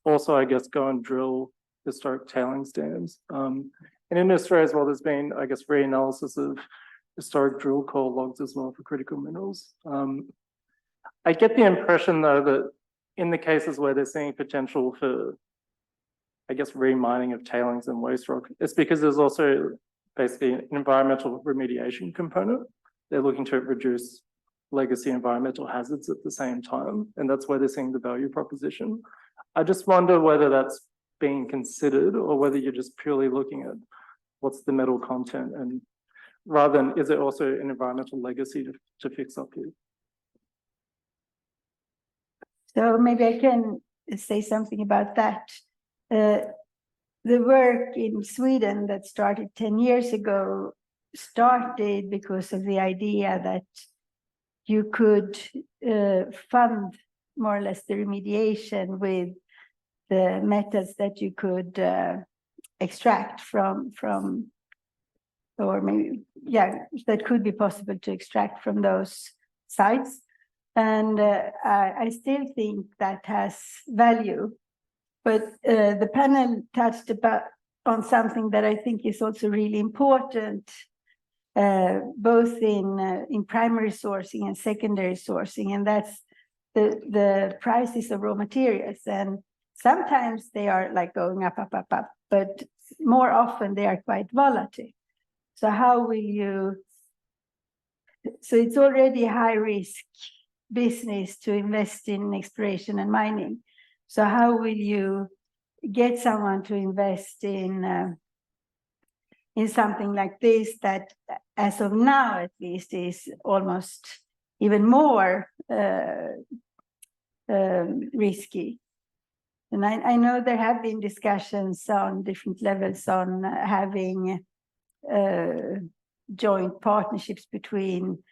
also, I guess, go and drill historic tailings dams. And in Australia as well, there's been, I guess, reanalysis of historic drill core logs as well for critical minerals. I get the impression, though, that in the cases where they're seeing potential for, I guess, remining of tailings and waste rock, it's because there's also basically an environmental remediation component. They're looking to reduce legacy environmental hazards at the same time, and that's where they're seeing the value proposition. I just wonder whether that's being considered or whether you're just purely looking at what's the metal content, and rather than is it also an environmental legacy to fix up here? So maybe I can say something about that. The work in Sweden that started 10 years ago started because of the idea that you could fund more or less the remediation with the methods that you could extract from, or maybe, yeah, that could be possible to extract from those sites. And I still think that has value. But the panel touched on something that I think is also really important, both in primary sourcing and secondary sourcing, and that's the prices of raw materials. And sometimes they are like going up, but more often they are quite volatile. So how will you, so it's already high risk business to invest in exploration and mining. So how will you get someone to invest in something like this that, as of now at least, is almost even more risky? And I know there have been discussions on different levels on having joint partnerships between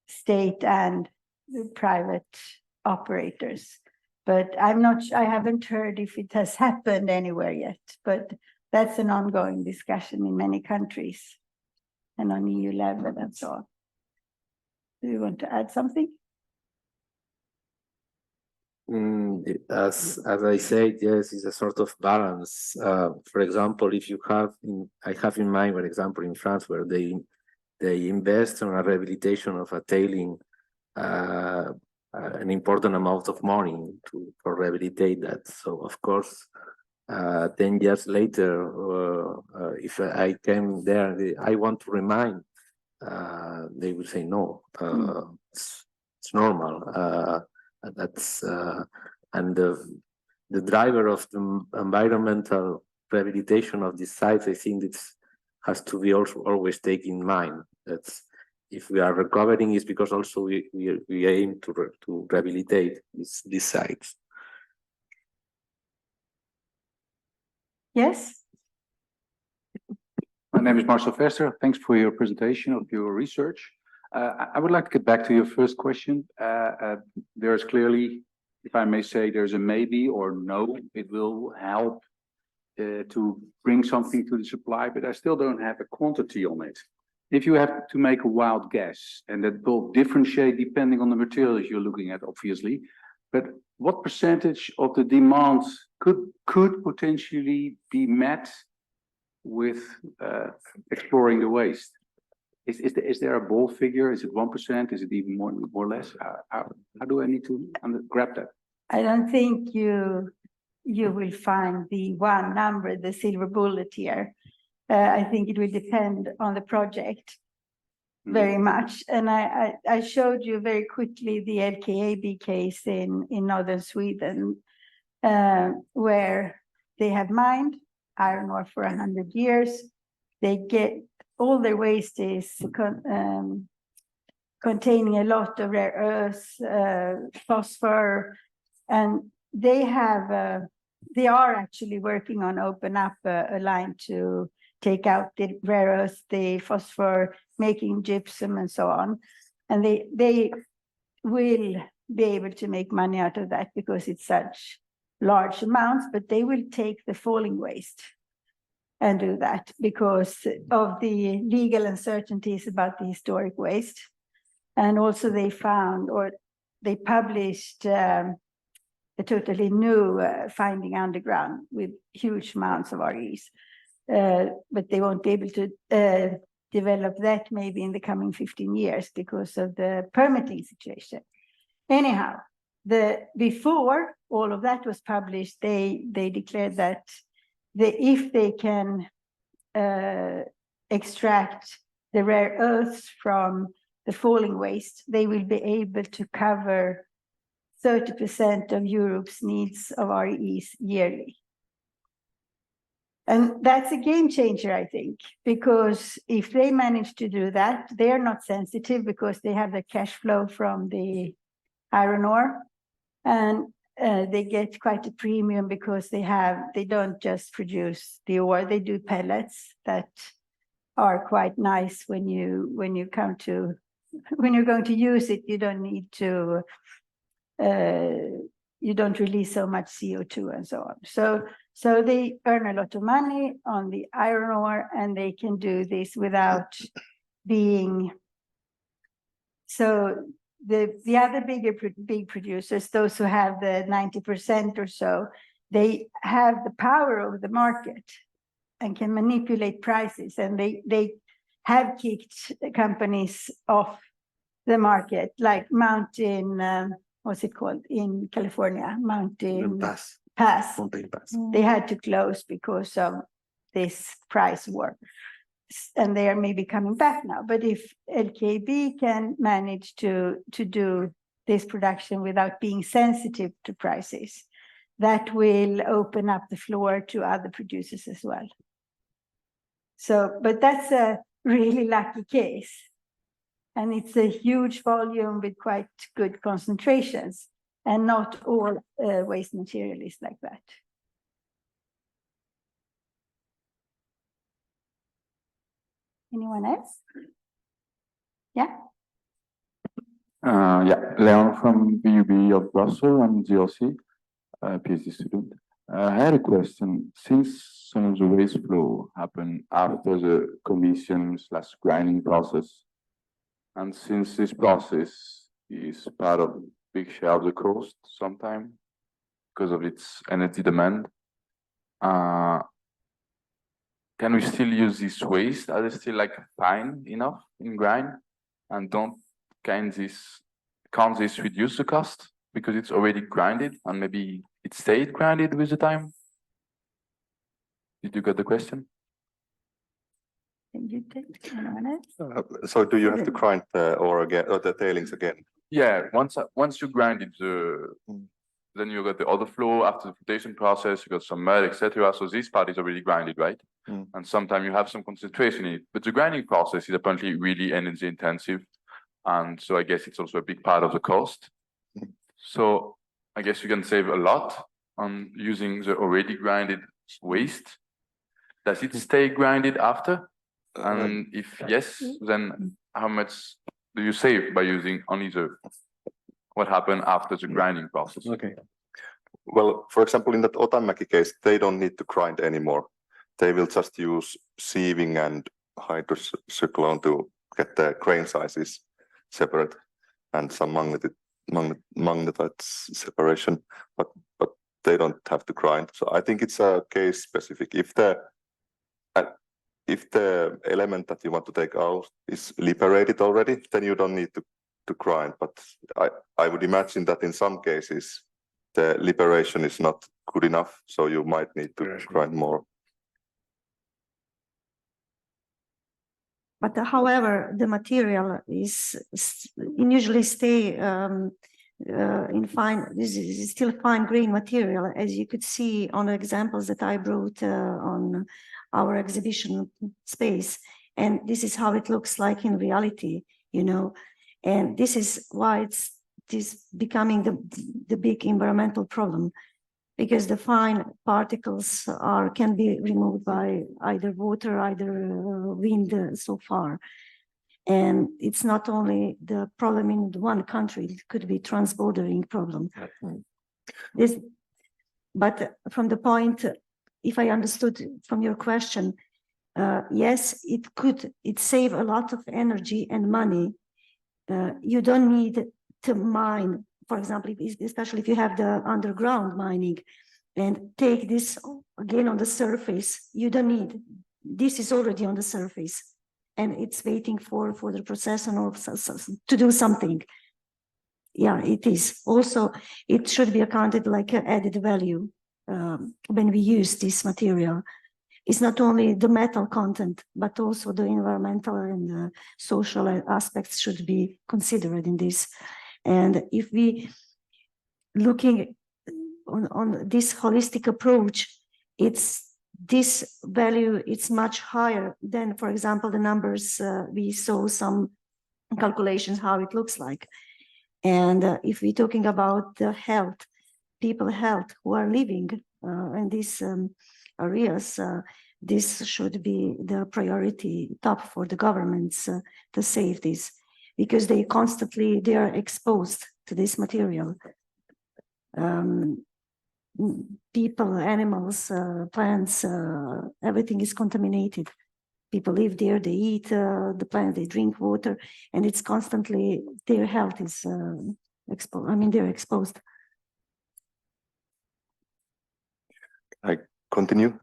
state and private operators. But I haven't heard if it has happened anywhere yet, but that's an ongoing discussion in many countries and on EU level and so on. Do you want to add something? As I said, yes, it's a sort of balance. For example, if you have, I have in mind, for example, in France, where they invest on a rehabilitation of a tailing, an important amount of money for rehabilitate that. So of course, 10 years later, if I came there, I want to remind, they will say no. It's normal. That's and the driver of the environmental rehabilitation of these sites, I think it has to be also always taken in mind. That's if we are recovering, is because also we aim to rehabilitate these sites. Yes. My name is Marcel Vester. Thanks for your presentation of your research. I would like to get back to your first question. There's clearly, if I may say, there's a maybe or no, it will help to bring something to the supply, but I still don't have a quantity on it. If you have to make a wild guess, and that will differentiate depending on the materials you're looking at, obviously, but what percentage of the demand could potentially be met with exploring the waste? Is there a bold figure? Is it 1%? Is it even more or less? How do I need to grab that? I don't think you will find the one number, the silver bullet here. I think it will depend on the project very much. And I showed you very quickly the LKAB case in northern Sweden, where they have mined iron ore for 100 years. They get all their waste is containing a lot of rare earths, phosphor, and they are actually working on open up a line to take out the rare earths, the phosphor, making gypsum and so on. And they will be able to make money out of that because it's such large amounts, but they will take the falling waste and do that because of the legal uncertainties about the historic waste. And also they found, or they published a totally new finding underground with huge amounts of REs. But they won't be able to develop that maybe in the coming 15 years because of the permitting situation. Anyhow, before all of that was published, they declared that if they can extract the rare earths from the falling waste, they will be able to cover 30% of Europe's needs of REs yearly. And that's a game changer, I think, because if they manage to do that, they are not sensitive because they have the cash flow from the iron ore, and they get quite a premium because they don't just produce the ore, they do pellets that are quite nice when you're going to use it. You don't need to you don't release so much CO2 and so on. So they earn a lot of money on the iron ore, and they can do this without being. So the other big producers, those who have the 90% or so, they have the power over the market and can manipulate prices, and they have kicked companies off the market, like Mountain. What's it called in California? Mountain Pass. Mountain Pass. They had to close because of this price war. And they are maybe coming back now. But if LKAB can manage to do this production without being sensitive to prices, that will open up the floor to other producers as well. So, but that's a really lucky case. And it's a huge volume with quite good concentrations, and not all waste material is like that. Anyone else? Yeah. Yeah, Leon from VUB of Brussels. I'm GLC, PhD student. I had a question. Since some of the waste flow happened after the commission/grinding process, and since this process is part of big share of the cost sometimes because of its energy demand, can we still use this waste? Are they still like fine enough in grind? And can't this reduce the cost because it's already grinded and maybe it stayed grinded with the time? Did you get the question? Can you take anyone else? So do you have to grind the ore again, or the tailings again? Yeah, once you grind it, then you got the other flow after the flotation process, you got some mud, etc. So this part is already grinded, right? And sometimes you have some concentration in it. But the grinding process is apparently really energy intensive. And so I guess it's also a big part of the cost. So I guess you can save a lot on using the already grinded waste. Does it stay grinded after? And if yes, then how much do you save by using only what happened after the grinding process? Okay. Well, for example, in that Otanmäki case, they don't need to grind anymore. They will just use sieving and hydrocyclone to get the grain sizes separate and some magnetite separation, but they don't have to grind. So I think it's a case specific. If the element that you want to take out is liberated already, then you don't need to grind. But I would imagine that in some cases the liberation is not good enough, so you might need to grind more. But however, the material is usually stay in fine. This is still fine grain material, as you could see on the examples that I brought on our exhibition space. And this is how it looks like in reality, you know. And this is why it's becoming the big environmental problem, because the fine particles can be removed by either water, either wind so far. And it's not only the problem in one country, it could be transbordering problem. But from the point, if I understood from your question, yes, it save a lot of energy and money. You don't need to mine, for example, especially if you have the underground mining, and take this again on the surface. You don't need, this is already on the surface, and it's waiting for the processor or to do something. Yeah, it is. Also, it should be accounted like an added value when we use this material. It's not only the metal content, but also the environmental and social aspects should be considered in this. And if we looking on this holistic approach, this value, it's much higher than, for example, the numbers we saw some calculations how it looks like. And if we're talking about the health, people health who are living in these areas, this should be the priority top for the governments to save this, because they are exposed to this material. People, animals, plants, everything is contaminated. People live there, they eat the plants, they drink water, and it's constantly, their health is exposed. I mean, they're exposed. I continue.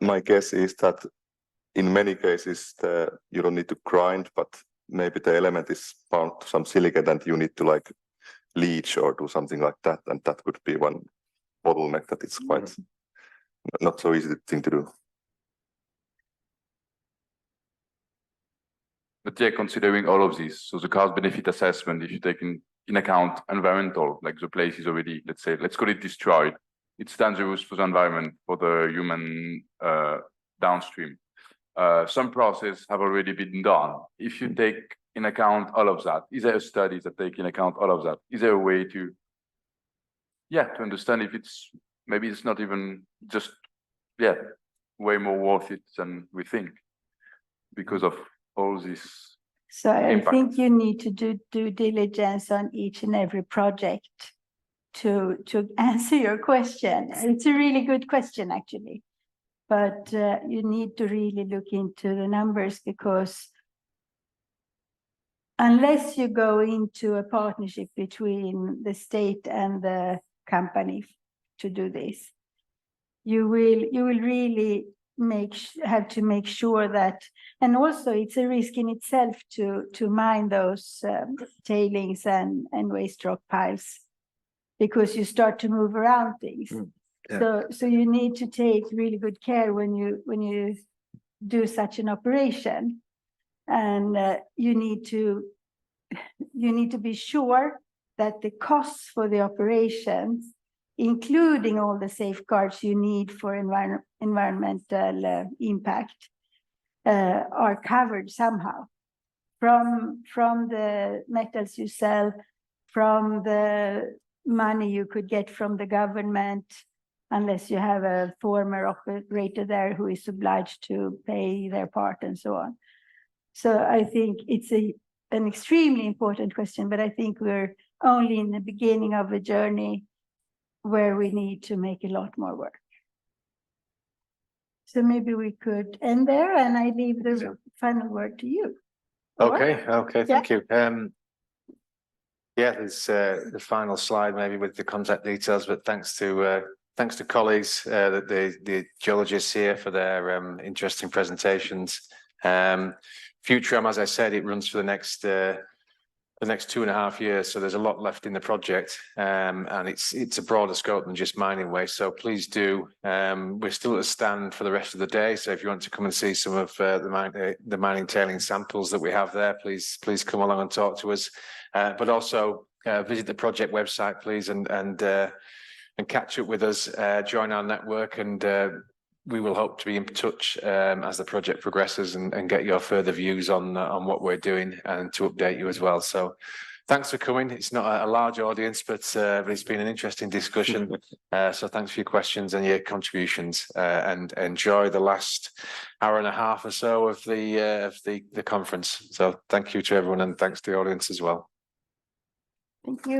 My guess is that in many cases, you don't need to grind, but maybe the element is bound to some silicate and you need to like leach or do something like that. And that could be one bottleneck that it's quite not so easy thing to do. But yeah, considering all of this, so the cost benefit assessment, if you take in account environmental, like the place is already, let's call it destroyed. It's dangerous for the environment, for the human downstream. Some processes have already been done. If you take in account all of that, is there a study that take in account all of that? Is there a way to understand if maybe it's not even just, way more worth it than we think because of all this. So I impact. think you need to do due diligence on each and every project to answer your question. It's a really good question, actually. But you need to really look into the numbers, because unless you go into a partnership between the state and the company to do this, you will really have to make sure that, and also it's a risk in itself to mine those tailings and waste rock piles, because you start to move around things. Yeah. So you need to take really good care when you do such an operation, and you need to be sure that the costs for the operations, including all the safeguards you need for environmental impact, are covered somehow from the metals you sell, from the money you could get from the government, unless you have a former operator there who is obliged to pay their part and so on. So I think it's an extremely important question, but I think we're only in the beginning of a journey where we need to make a lot more work. So maybe we could end there, and I leave the final word to you. Okay, thank you. Yeah, there's the final slide maybe with the contact details, but thanks to colleagues, the geologists here for their interesting presentations. FutuRaM, as I said, it runs for the next 2.5 years, so there's a lot left in the project, and it's a broader scope than just mining waste. So please do. We're still at the stand for the rest of the day, so if you want to come and see some of the mining tailing samples that we have there, please come along and talk to us. But also visit the project website, please, and catch up with us. Join our network, and we will hope to be in touch as the project progresses and get your further views on what we're doing and to update you as well. So thanks for coming. It's not a large audience, but it's been an interesting discussion. So thanks for your questions and your contributions, and enjoy the last hour and a half or so of the conference. So thank you to everyone, and thanks to the audience as well. Thank you.